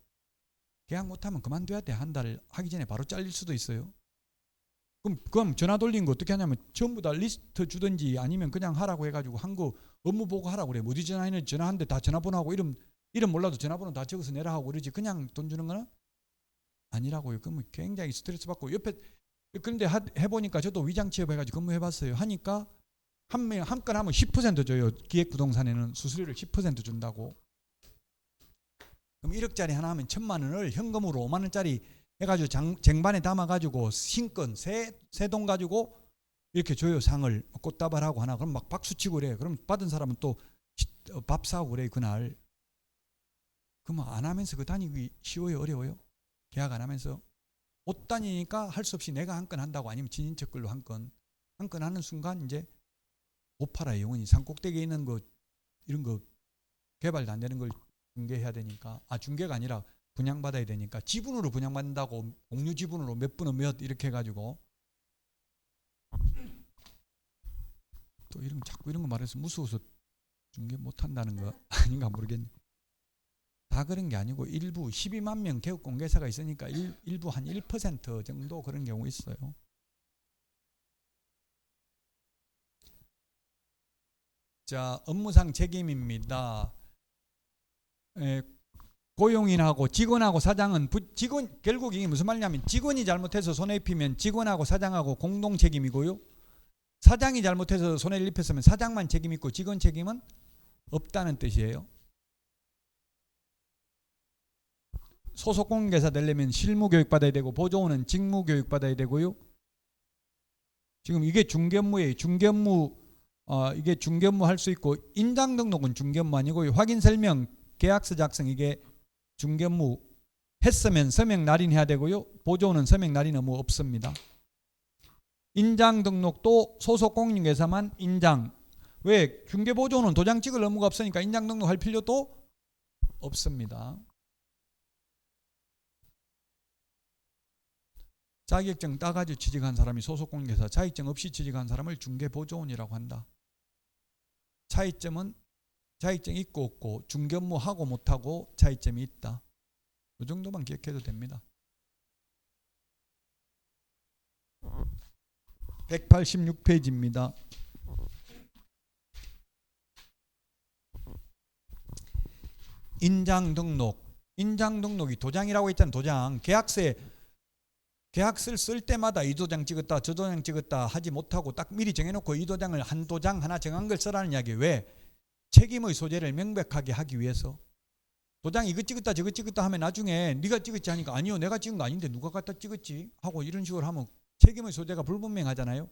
Speaker 1: 계약 못하면 그만둬야 돼. 한 달 하기 전에 바로 잘릴 수도 있어요. 그럼 전화 돌린 거 어떻게 하냐면 전부 다 리스트 주든지 아니면 그냥 하라고 해가지고 한 거 업무 보고 하라고 그래. 어디 전화했는지 전화하는데 다 전화번호하고 이름 몰라도 전화번호 다 적어서 내라 하고 그러지. 그냥 돈 주는 거는 아니라고요. 그러면 굉장히 스트레스 받고 옆에. 그런데 해보니까 저도 위장 취업 해가지고 근무해봤어요. 하니까 한 건 하면 10% 줘요. 기획부동산에는 수수료를 10% 준다고. 그럼 1억짜리 하나 하면 1,000만 원을 현금으로 5만 원짜리 해가지고 쟁반에 담아가지고 신건 새 돈 가지고 이렇게 줘요. 상을 꽃다발하고 하나. 그럼 막 박수치고 그래. 그럼 받은 사람은 또 밥 사고 그래 그날. 그러면 안 하면서 그 다니기 쉬워요? 어려워요? 계약 안 하면서 못 다니니까 할 수 없이 내가 한 건 한다고. 아니면 친인척 걸로 한 건 하는 순간 이제 못 팔아요. 영원히 산꼭대기에 있는 거 이런 거 개발도 안 되는 걸 중개해야 되니까. 중개가 아니라 분양받아야 되니까. 지분으로 분양받는다고. 공유 지분으로 몇 분은 몇 이렇게 해가지고. 또 자꾸 이런 거 말해서 무서워서 중개 못한다는 거 아닌가 모르겠네. 다 그런 게 아니고 일부 12만 명 개업 공개사가 있으니까 일부 한 1% 정도 그런 경우 있어요. 자, 업무상 책임입니다. 고용인하고 직원하고 사장은 직원 결국 이게 무슨 말이냐면 직원이 잘못해서 손해 입히면 직원하고 사장하고 공동 책임이고요. 사장이 잘못해서 손해를 입혔으면 사장만 책임 있고 직원 책임은 없다는 뜻이에요. 소속 공개사 되려면 실무 교육 받아야 되고 보조원은 직무 교육 받아야 되고요. 지금 이게 중개업무예요. 중개업무 이게 중개업무 할 수 있고 인장 등록은 중개업무 아니고 확인 설명 계약서 작성 이게 중개업무 했으면 서명 날인해야 되고요. 보조원은 서명 날인 업무 없습니다. 인장 등록도 소속 공인중개사만 인장. 왜? 중개보조원은 도장 찍을 업무가 없으니까 인장 등록할 필요도 없습니다. 자격증 따가지고 취직한 사람이 소속 공인중개사, 자격증 없이 취직한 사람을 중개보조원이라고 한다. 차이점은 자격증 있고 없고 중개업무 하고 못하고 차이점이 있다. 이 정도만 기억해도 됩니다. 186페이지입니다. 인장 등록. 인장 등록이 도장이라고 했잖아요. 도장. 계약서를 쓸 때마다 이 도장 찍었다 저 도장 찍었다 하지 못하고 딱 미리 정해놓고 이 도장을 한 도장 하나 정한 걸 쓰라는 이야기. 왜? 책임의 소재를 명백하게 하기 위해서. 도장 이거 찍었다 저거 찍었다 하면 나중에 네가 찍었지 하니까 아니요 내가 찍은 거 아닌데 누가 갖다 찍었지 하고 이런 식으로 하면 책임의 소재가 불분명하잖아요.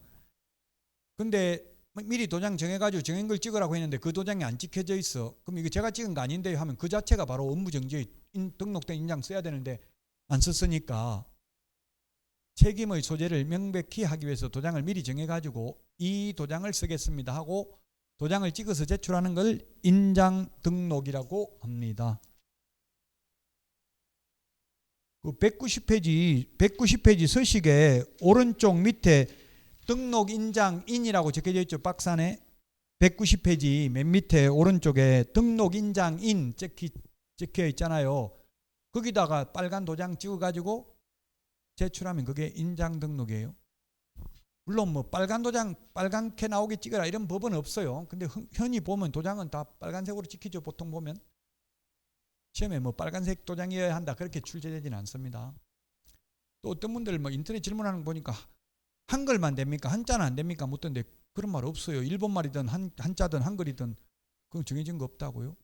Speaker 1: 근데 미리 도장 정해가지고 정한 걸 찍으라고 했는데 그 도장이 안 찍혀져 있어. 그럼 이거 제가 찍은 거 아닌데 하면 그 자체가 바로 업무정지에 등록된 인장 써야 되는데 안 썼으니까 책임의 소재를 명백히 하기 위해서 도장을 미리 정해가지고 이 도장을 쓰겠습니다 하고 도장을 찍어서 제출하는 걸 인장 등록이라고 합니다. 그 190페이지 서식에 오른쪽 밑에 등록 인장 인이라고 적혀져 있죠. 박스 안에 190페이지 맨 밑에 오른쪽에 등록 인장 인 적혀 있잖아요. 거기다가 빨간 도장 찍어가지고 제출하면 그게 인장 등록이에요. 물론 뭐 빨간 도장 빨갛게 나오게 찍어라 이런 법은 없어요. 근데 흔히 보면 도장은 다 빨간색으로 찍히죠. 보통 보면 시험에 뭐 빨간색 도장이어야 한다 그렇게 출제되지는 않습니다. 또 어떤 분들 뭐 인터넷 질문하는 거 보니까 한글만 됩니까? 한자는 안 됩니까? 묻던데 그런 말 없어요. 일본말이든 한자든 한글이든 그건 정해진 거 없다고요.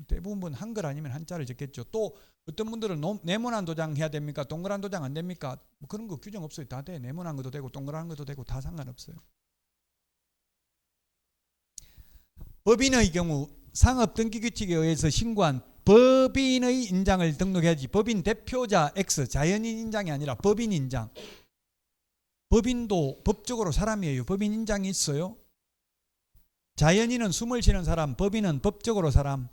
Speaker 1: 대부분 한글 아니면 한자를 적겠죠. 또 어떤 분들은 네모난 도장 해야 됩니까? 동그란 도장 안 됩니까? 뭐 그런 거 규정 없어요. 다 돼. 네모난 것도 되고 동그란 것도 되고 다 상관없어요. 법인의 경우 상업등기규칙에 의해서 신고한 법인의 인장을 등록해야지. 법인 대표자 X 자연인 인장이 아니라 법인 인장. 법인도 법적으로 사람이에요. 법인 인장이 있어요. 자연인은 숨을 쉬는 사람, 법인은 법적으로 사람.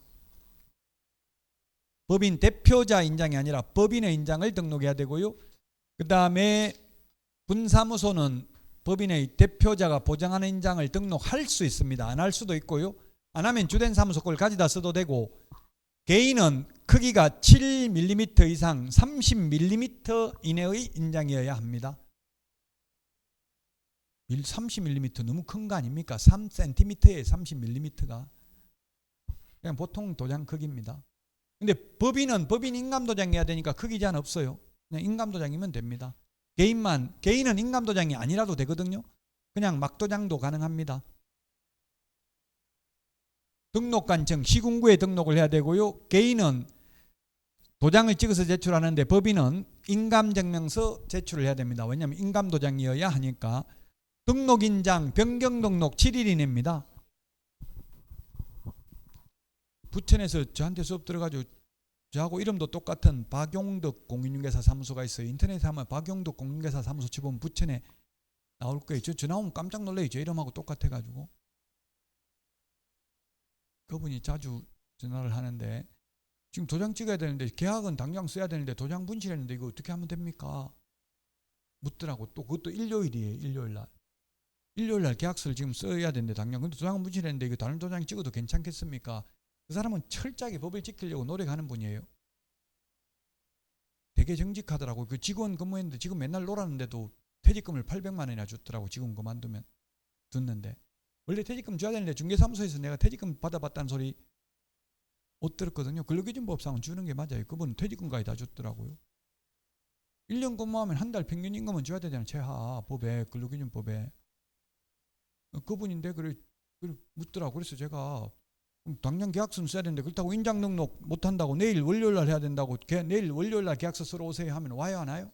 Speaker 1: 법인 대표자 인장이 아니라 법인의 인장을 등록해야 되고요. 그 다음에 분사무소는 법인의 대표자가 보장하는 인장을 등록할 수 있습니다. 안 할 수도 있고요. 안 하면 주된 사무소 걸 가져다 써도 되고, 개인은 크기가 7mm 이상 30mm 이내의 인장이어야 합니다. 30mm 너무 큰 거 아닙니까? 3cm에 30mm가 그냥 보통 도장 크기입니다. 근데 법인은 법인 인감도장이어야 되니까 크기 제한 없어요. 그냥 인감도장이면 됩니다. 개인은 인감도장이 아니라도 되거든요. 그냥 막도장도 가능합니다. 등록관청 시군구에 등록을 해야 되고요. 개인은 도장을 찍어서 제출하는데 법인은 인감증명서 제출을 해야 됩니다. 왜냐하면 인감도장이어야 하니까. 등록인장 변경등록 7일 이내입니다. 부천에서 저한테 수업 들어가지고 저하고 이름도 똑같은 박용덕 공인중개사 사무소가 있어요. 인터넷에 하면 박용덕 공인중개사 사무소 치면 부천에 나올 거예요. 저 나오면 깜짝 놀라요. 저 이름하고 똑같아가지고. 그분이 자주 전화를 하는데 지금 도장 찍어야 되는데 계약은 당장 써야 되는데 도장 분실했는데 이거 어떻게 하면 됩니까? 묻더라고. 또 그것도 일요일이에요. 일요일날. 일요일 날 계약서를 지금 써야 되는데 당장 근데 도장은 무실했는데 이거 다른 도장 찍어도 괜찮겠습니까? 그 사람은 철저하게 법을 지키려고 노력하는 분이에요. 되게 정직하더라고. 그 직원 근무했는데 지금 맨날 놀았는데도 퇴직금을 800만 원이나 줬더라고. 지금 그만두면 듣는데 원래 퇴직금 줘야 되는데 중개사무소에서 내가 퇴직금 받아봤다는 소리 못 들었거든요. 근로기준법상은 주는 게 맞아요. 그분은 퇴직금까지 다 줬더라고요. 1년 근무하면 한 달 평균 임금은 줘야 되잖아요. 최하 법에 근로기준법에. 그분인데 그래 묻더라고. 그래서 제가 당장 계약서는 써야 되는데 그렇다고 인장 등록 못 한다고 내일 월요일 날 해야 된다고 내일 월요일 날 계약서 쓰러 오세요 하면 와요 안 와요?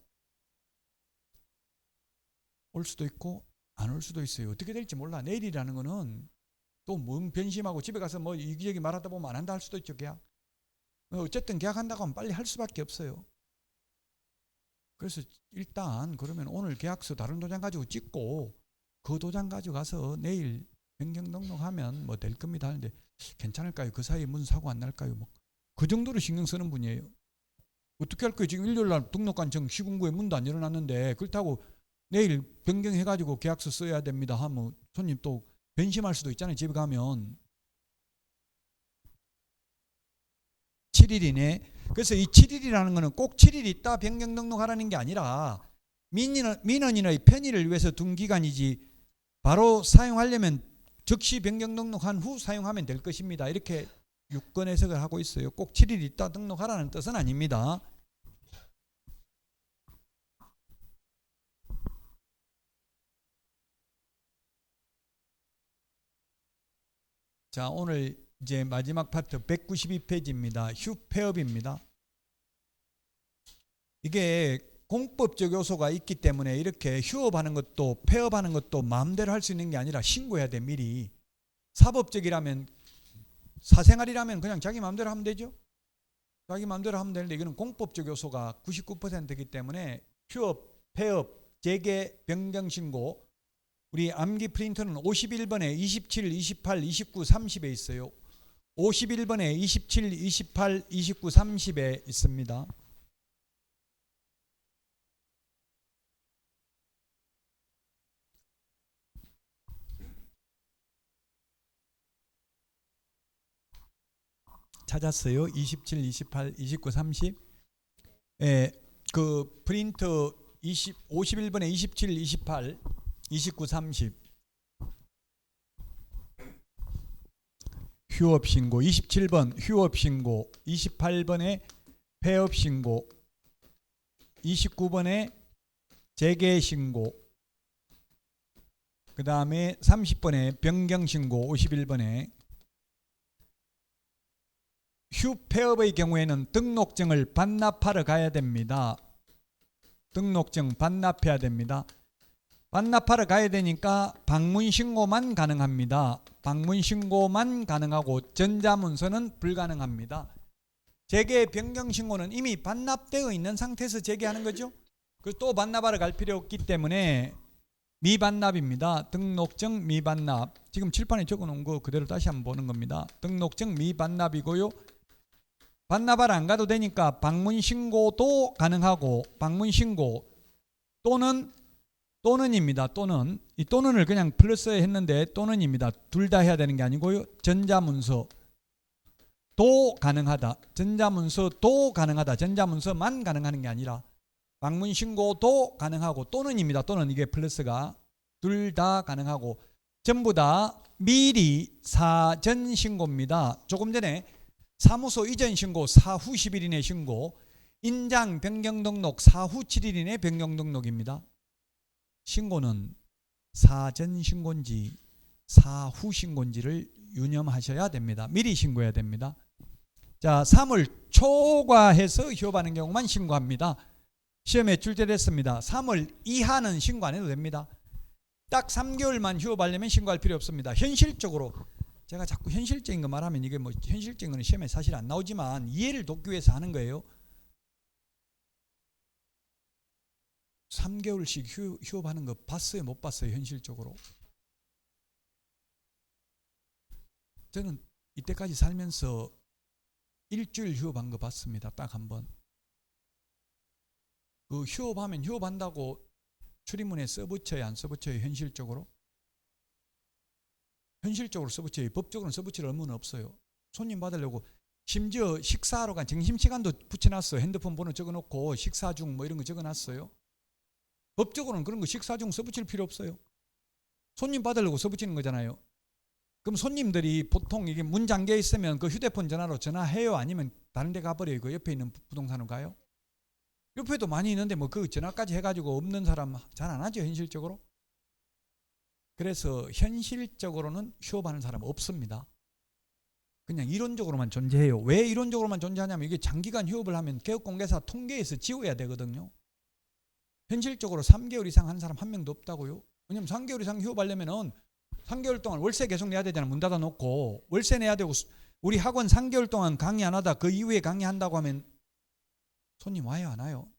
Speaker 1: 올 수도 있고 안 올 수도 있어요. 어떻게 될지 몰라. 내일이라는 거는 또 뭔 변심하고 집에 가서 뭐 이기저기 말하다 보면 안 한다 할 수도 있죠. 계약. 어쨌든 계약한다고 하면 빨리 할 수밖에 없어요. 그래서 일단 그러면 오늘 계약서 다른 도장 가지고 찍고 그 도장 가지고 가서 내일 변경 등록하면 뭐 될 겁니다 하는데 괜찮을까요? 그 사이에 무슨 사고 안 날까요? 뭐 그 정도로 신경 쓰는 분이에요. 어떻게 할 거예요? 지금 일요일날 등록한 정 시군구에 문도 안 열어놨는데 그렇다고 내일 변경해가지고 계약서 써야 됩니다 하면 손님 또 변심할 수도 있잖아요. 집에 가면 7일이네. 그래서 이 7일이라는 거는 꼭 7일 있다 변경 등록하라는 게 아니라 민원인의 편의를 위해서 둔 기간이지 바로 사용하려면 즉시 변경 등록한 후 사용하면 될 것입니다. 이렇게 유권 해석을 하고 있어요. 꼭 7일 있다 등록하라는 뜻은 아닙니다. 자, 오늘 이제 마지막 파트 192페이지입니다. 휴폐업입니다. 이게 공법적 요소가 있기 때문에 이렇게 휴업하는 것도 폐업하는 것도 마음대로 할 수 있는 게 아니라 신고해야 돼. 미리. 사법적이라면 사생활이라면 그냥 자기 마음대로 하면 되죠. 자기 마음대로 하면 되는데 이거는 공법적 요소가 99%이기 때문에 휴업, 폐업, 재개, 변경 신고. 우리 암기 프린터는 51번에 27, 28, 29, 30에 있어요. 51번에 27, 28, 29, 30에 있습니다. 찾았어요? 27, 28, 29, 30. 예, 그 프린터 51번에 27, 28, 29, 30. 휴업 신고. 27번 휴업 신고. 28번에 폐업 신고. 29번에 재개 신고. 그 다음에 30번에 변경 신고. 51번에 휴폐업의 경우에는 등록증을 반납하러 가야 됩니다. 등록증 반납해야 됩니다. 반납하러 가야 되니까 방문 신고만 가능합니다. 방문 신고만 가능하고 전자문서는 불가능합니다. 재개 변경 신고는 이미 반납되어 있는 상태에서 재개하는 거죠. 그래서 또 반납하러 갈 필요 없기 때문에 미반납입니다. 등록증 미반납. 지금 칠판에 적어놓은 거 그대로 다시 한번 보는 겁니다. 등록증 미반납이고요. 반납하러 안 가도 되니까 방문 신고도 가능하고 방문 신고 또는입니다. 또는 이 또는을 그냥 플러스에 했는데 또는입니다. 둘 다 해야 되는 게 아니고요. 전자문서 도 가능하다. 전자문서도 가능하다. 전자문서만 가능한 게 아니라 방문 신고도 가능하고 또는입니다. 또는 이게 플러스가 둘 다 가능하고 전부 다 미리 사전 신고입니다. 조금 전에 사무소 이전 신고 사후 10일 이내 신고, 인장 변경 등록 사후 7일 이내 변경 등록입니다. 신고는 사전 신고인지 사후 신고인지를 유념하셔야 됩니다. 미리 신고해야 됩니다. 자, 3월 초과해서 휴업하는 경우만 신고합니다. 시험에 출제됐습니다. 3월 이하는 신고 안 해도 됩니다. 딱 3개월만 휴업하려면 신고할 필요 없습니다. 현실적으로 제가 자꾸 현실적인 거 말하면 이게 뭐 현실적인 거는 시험에 사실 안 나오지만 이해를 돕기 위해서 하는 거예요. 3개월씩 휴업하는 거 봤어요? 못 봤어요? 현실적으로. 저는 이때까지 살면서 일주일 휴업한 거 봤습니다. 딱 한 번. 그 휴업하면 휴업한다고 출입문에 써붙여요? 안 써붙여요? 현실적으로? 현실적으로 써붙여요. 법적으로는 써붙일 의무는 없어요. 손님 받으려고 심지어 식사하러 간 점심시간도 붙여놨어요. 핸드폰 번호 적어놓고 식사 중 뭐 이런 거 적어놨어요. 법적으로는 그런 거 식사 중 써붙일 필요 없어요. 손님 받으려고 써붙이는 거잖아요. 그럼 손님들이 보통 이게 문 잠겨 있으면 그 휴대폰 전화로 전화해요? 아니면 다른 데 가버려요? 그 옆에 있는 부동산으로 가요? 옆에도 많이 있는데 뭐 그 전화까지 해가지고 없는 사람 잘 안 하죠, 현실적으로. 그래서 현실적으로는 휴업하는 사람 없습니다. 그냥 이론적으로만 존재해요. 왜 이론적으로만 존재하냐면 이게 장기간 휴업을 하면 개업공개사 통계에서 지워야 되거든요. 현실적으로 3개월 이상 한 사람 한 명도 없다고요. 왜냐면 3개월 이상 휴업하려면은 3개월 동안 월세 계속 내야 되잖아요. 문 닫아놓고 월세 내야 되고, 우리 학원 3개월 동안 강의 안 하다 그 이후에 강의한다고 하면 손님 와요, 안 와요?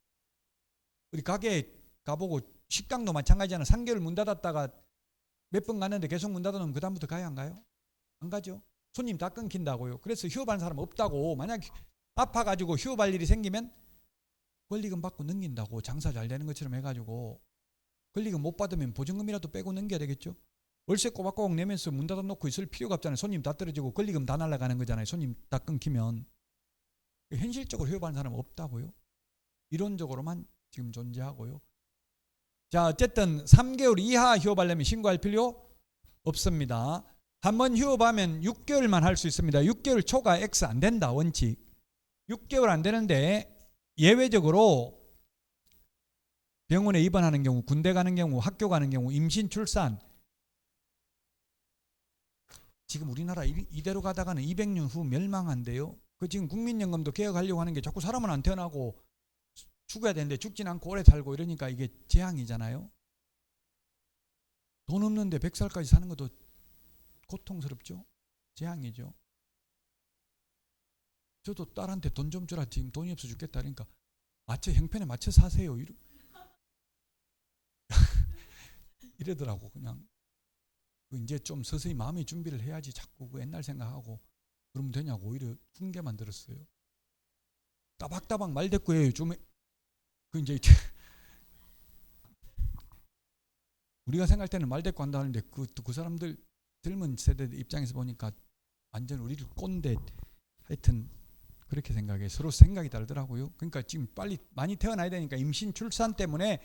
Speaker 1: 우리 가게 가보고 식당도 마찬가지잖아요. 3개월 문 닫았다가 몇 번 갔는데 계속 문 닫아놓으면 그 다음부터 가요, 안 가요? 안 가죠. 손님 다 끊긴다고요. 그래서 휴업하는 사람 없다고. 만약 아파가지고 휴업할 일이 생기면 권리금 받고 넘긴다고. 장사 잘 되는 것처럼 해가지고 권리금 못 받으면 보증금이라도 빼고 넘겨야 되겠죠. 월세 꼬박꼬박 내면서 문 닫아놓고 있을 필요가 없잖아요. 손님 다 떨어지고 권리금 다 날아가는 거잖아요. 손님 다 끊기면. 현실적으로 휴업하는 사람 없다고요. 이론적으로만 지금 존재하고요. 자, 어쨌든 3개월 이하 휴업하려면 신고할 필요 없습니다. 한번 휴업하면 6개월만 할 수 있습니다. 6개월 초과 X 안 된다, 원칙. 6개월 안 되는데 예외적으로 병원에 입원하는 경우, 군대 가는 경우, 학교 가는 경우, 임신, 출산. 지금 우리나라 이대로 가다가는 200년 후 멸망한대요. 그 지금 국민연금도 개혁하려고 하는 게 자꾸 사람은 안 태어나고 죽어야 되는데 죽진 않고 오래 살고 이러니까 이게 재앙이잖아요. 돈 없는데 100살까지 사는 것도 고통스럽죠. 재앙이죠. 저도 딸한테 돈 좀 주라, 지금 돈이 없어 죽겠다 그러니까 맞춰, 형편에 맞춰 사세요 이러더라고. 그냥 이제 좀 서서히 마음의 준비를 해야지 자꾸 그 옛날 생각하고 그러면 되냐고 오히려 훈계만 들었어요. 따박따박 말대꾸해요. 좀 그 이제 우리가 생각할 때는 말대꾸 한다 하는데 그 사람들 젊은 세대 입장에서 보니까 완전 우리를 꼰대, 하여튼 그렇게 생각해. 서로 생각이 다르더라고요. 그러니까 지금 빨리 많이 태어나야 되니까 임신 출산 때문에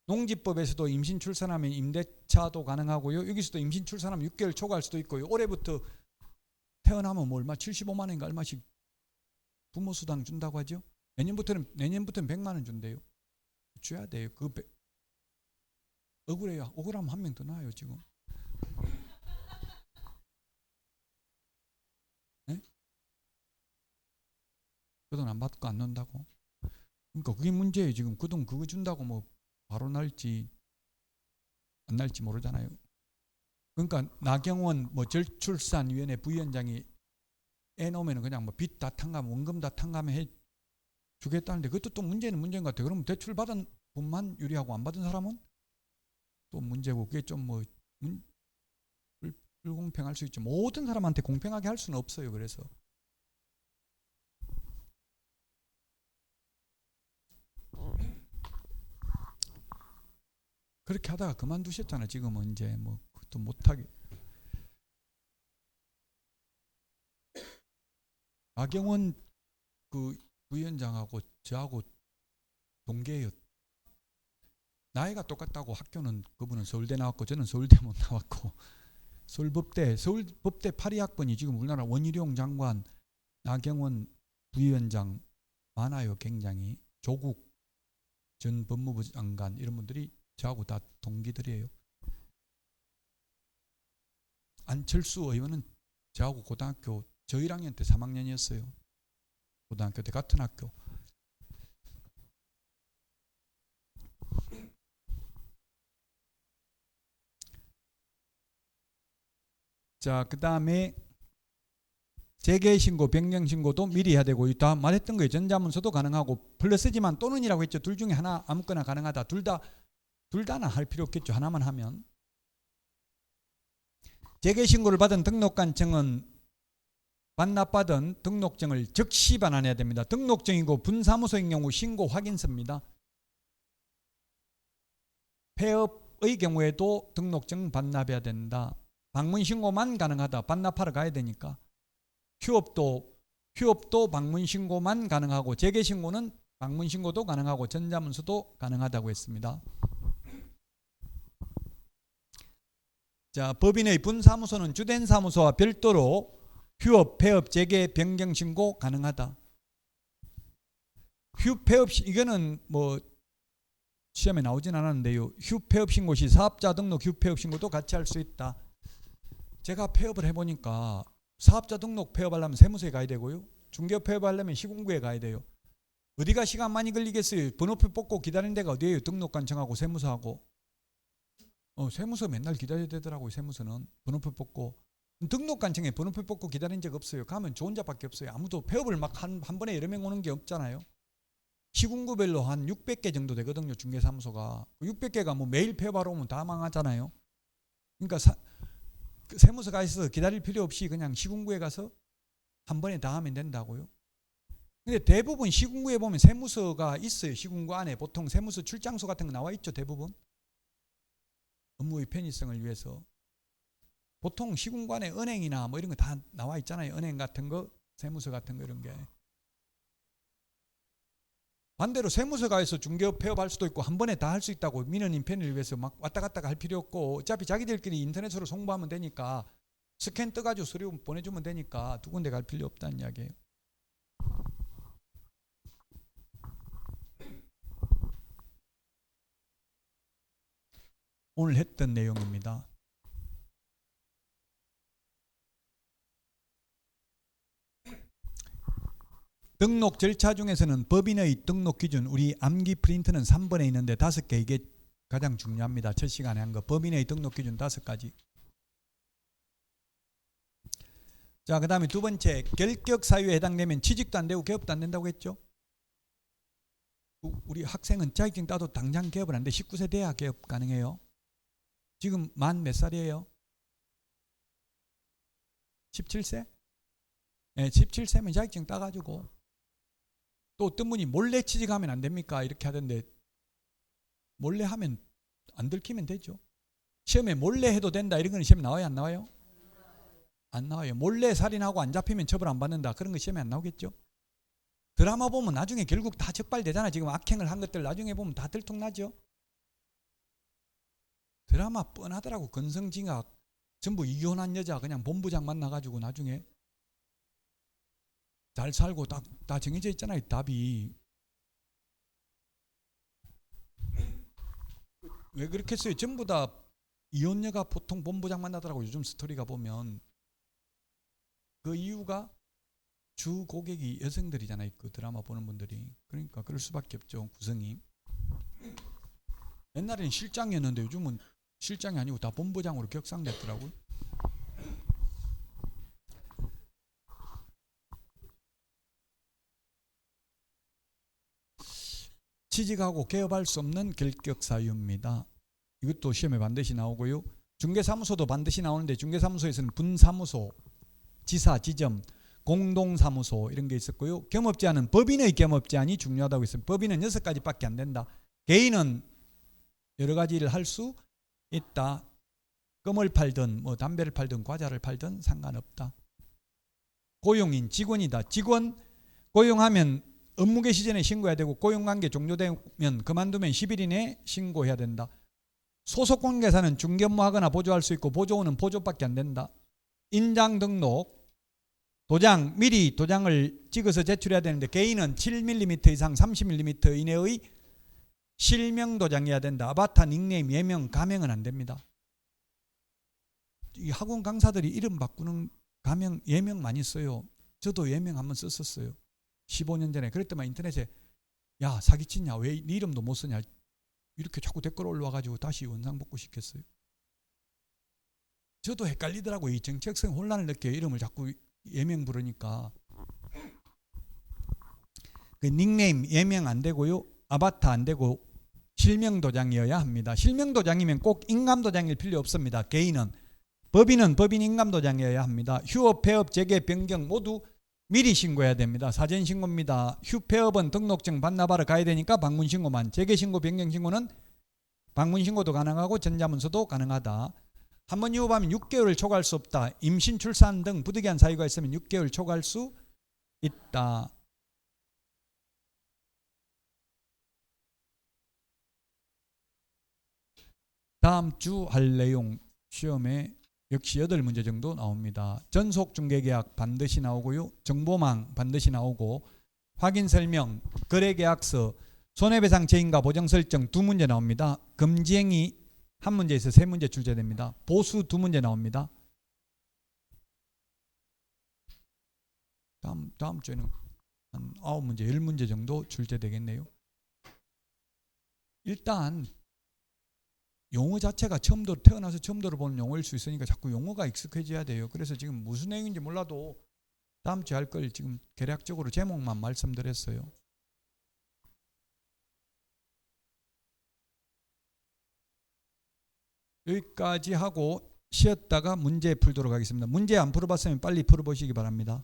Speaker 1: 농지법에서도 임신 출산하면 임대차도 가능하고요. 여기서도 임신 출산하면 6개월 초과할 수도 있고요. 올해부터 태어나면 뭐 얼마 75만 원인가 얼마씩 부모 수당 준다고 하죠. 내년부터는 100만 원 준대요. 줘야 돼요. 억울해요. 억울하면 한 명 더 나와요 지금. 네? 그 돈 안 받고 안 논다고. 그러니까 그게 문제예요. 지금 그 돈 그거 준다고 뭐 바로 날지 안 날지 모르잖아요. 그러니까 나경원 뭐 절출산위원회 부위원장이 애 놓으면 그냥 뭐 빚 다 탕감, 원금 다 탕감해 주겠다는데 그것도 또 문제는 문제인 것 같아요. 그럼 대출 받은 분만 유리하고 안 받은 사람은 또 문제고, 그게 좀 뭐 불공평할 수 있죠. 모든 사람한테 공평하게 할 수는 없어요. 그래서 그렇게 하다가 그만두셨잖아요. 지금은 이제 뭐 그것도 못하게. 나경원 그 부위원장하고 저하고 동기예요. 나이가 똑같다고. 학교는 그분은 서울대 나왔고 저는 서울대 못 나왔고. 서울법대 82학번이 지금 우리나라 원희룡 장관, 나경원 부위원장 많아요. 굉장히. 조국 전 법무부 장관 이런 분들이 저하고 다 동기들이에요. 안철수 의원은 저하고 고등학교 저 1학년 때 3학년이었어요. 고등학교 때 같은 학교. 자, 그 다음에 재개신고, 변경신고도 미리 해야 되고, 다 말했던 거예요. 전자문서도 가능하고 플러스지만 또는이라고 했죠. 둘 중에 하나 아무거나 가능하다. 둘 다는 할 필요 없겠죠. 하나만 하면. 재개신고를 받은 등록관청은 반납받은 등록증을 즉시 반환해야 됩니다. 등록증이고 분사무소인 경우 신고 확인서입니다. 폐업의 경우에도 등록증 반납해야 된다. 방문 신고만 가능하다. 반납하러 가야 되니까. 휴업도 방문 신고만 가능하고 재개 신고는 방문 신고도 가능하고 전자문서도 가능하다고 했습니다. 자, 법인의 분사무소는 주된 사무소와 별도로 휴업, 폐업, 재개, 변경 신고 가능하다. 휴폐업 이거는 뭐 시험에 나오진 않았는데요. 휴폐업 신고 시 사업자 등록 휴폐업 신고도 같이 할 수 있다. 제가 폐업을 해보니까 사업자 등록 폐업하려면 세무서에 가야 되고요. 중개업 폐업하려면 시군구에 가야 돼요. 어디가 시간 많이 걸리겠어요. 번호표 뽑고 기다리는 데가 어디예요. 등록관청하고 세무서하고. 세무서 맨날 기다려야 되더라고요. 세무서는 번호표 뽑고. 등록관청에 번호표 뽑고 기다린 적 없어요. 가면 저 혼자밖에 없어요. 아무도 폐업을 막 한 번에 여러 명 오는 게 없잖아요. 시군구별로 한 600개 정도 되거든요. 중개사무소가. 600개가 뭐 매일 폐업하러 오면 다 망하잖아요. 그러니까 세무서 가서 기다릴 필요 없이 그냥 시군구에 가서 한 번에 다 하면 된다고요. 근데 대부분 시군구에 보면 세무서가 있어요. 시군구 안에 보통 세무서 출장소 같은 거 나와 있죠. 대부분. 업무의 편의성을 위해서. 보통 시군구 안에 은행이나 뭐 이런 거 다 나와 있잖아요. 은행 같은 거, 세무서 같은 거 이런 게. 반대로 세무서 가서 중개업 폐업할 수도 있고 한 번에 다 할 수 있다고 민원인 편의를 위해서 막 왔다 갔다 할 필요 없고 어차피 자기들끼리 인터넷으로 송부하면 되니까 스캔 떠가지고 서류 보내주면 되니까 두 군데 갈 필요 없다는 이야기예요. 오늘 했던 내용입니다. 등록 절차 중에서는 법인의 등록 기준, 우리 암기 프린트는 3번에 있는데 5개, 이게 가장 중요합니다. 첫 시간에 한 거. 법인의 등록 기준 5가지. 자, 그 다음에 두 번째, 결격 사유에 해당되면 취직도 안 되고 개업도 안 된다고 했죠. 우리 학생은 자격증 따도 당장 개업은 안 돼. 19세 돼야 개업 가능해요. 지금 만 몇 살이에요? 17세? 네, 17세면 자격증 따가지고 또 어떤 분이 몰래 취직하면 안 됩니까? 이렇게 하던데 몰래 하면 안 들키면 되죠. 시험에 몰래 해도 된다 이런 건 시험에 나와요? 안 나와요? 안 나와요. 몰래 살인하고 안 잡히면 처벌 안 받는다 그런 거 시험에 안 나오겠죠. 드라마 보면 나중에 결국 다 적발되잖아. 지금 악행을 한 것들 나중에 보면 다 들통나죠. 드라마 뻔하더라고. 건성징악 전부 이혼한 여자 그냥 본부장 만나가지고 나중에 잘 살고 다 정해져 있잖아요. 답이. 왜 그렇게 했어요? 전부 다 이혼녀가 보통 본부장 만나더라고. 요즘 스토리가 보면. 그 이유가 주 고객이 여성들이잖아요. 그 드라마 보는 분들이. 그러니까 그럴 수밖에 없죠. 구성이. 옛날에는 실장이었는데 요즘은 실장이 아니고 다 본부장으로 격상됐더라고요. 취직하고 개업할 수 없는 결격 사유입니다. 이것도 시험에 반드시 나오고요. 중개사무소도 반드시 나오는데 중개사무소에서는 분사무소, 지사, 지점, 공동사무소 이런 게 있었고요. 겸업제한은 법인의 겸업제한이 중요하다고 했어요. 법인은 6가지밖에 안 된다. 개인은 여러 가지를 할 수 있다. 껌을 팔든 뭐 담배를 팔든 과자를 팔든 상관없다. 고용인, 직원이다. 직원 고용하면 업무 개시 전에 신고해야 되고 고용관계 종료되면 그만두면 10일 이내에 신고해야 된다. 소속관계사는 중개업무하거나 보조할 수 있고 보조원은 보조밖에 안 된다. 인장 등록, 도장, 미리 도장을 찍어서 제출해야 되는데 개인은 7mm 이상 30mm 이내의 실명 도장해야 된다. 아바타, 닉네임, 예명, 가명은 안 됩니다. 이 학원 강사들이 이름 바꾸는 가명, 예명 많이 써요. 저도 예명 한번 썼었어요. 15년 전에. 그랬더만 인터넷에 야 사기치냐 왜 네 이름도 못 쓰냐 이렇게 자꾸 댓글 올라와가지고 다시 원상복구 시켰어요. 저도 헷갈리더라고요. 이 정책성 혼란을 느껴요. 이름을 자꾸 예명 부르니까. 그 닉네임 예명 안 되고요. 아바타 안 되고 실명 도장이어야 합니다. 실명 도장이면 꼭 인감 도장일 필요 없습니다. 개인은. 법인은 법인 인감 도장이어야 합니다. 휴업, 폐업, 재개, 변경 모두 미리 신고해야 됩니다. 사전 신고입니다. 휴폐업은 등록증 반납하러 가야 되니까 방문 신고만. 재개 신고, 변경 신고는 방문 신고도 가능하고 전자문서도 가능하다. 한 번 유업하면 6개월을 초과할 수 없다. 임신, 출산 등 부득이한 사유가 있으면 6개월 초과할 수 있다. 다음 주 할 내용 시험에 역시 8문제 정도 나옵니다. 전속 중개계약 반드시 나오고요. 정보망 반드시 나오고 확인설명, 거래계약서, 손해배상 제인과 보정설정 2문제 나옵니다. 금지행위 1문제에서 3문제 출제됩니다. 보수 2문제 나옵니다. 다음 주에는 한 9문제, 10문제 정도 출제되겠네요. 일단 용어 자체가 태어나서 처음 들어보는 용어일 수 있으니까 자꾸 용어가 익숙해져야 돼요. 그래서 지금 무슨 내용인지 몰라도 다음 주에 할 걸 지금 대략적으로 제목만 말씀드렸어요. 여기까지 하고 쉬었다가 문제 풀도록 하겠습니다. 문제 안 풀어봤으면 빨리 풀어보시기 바랍니다.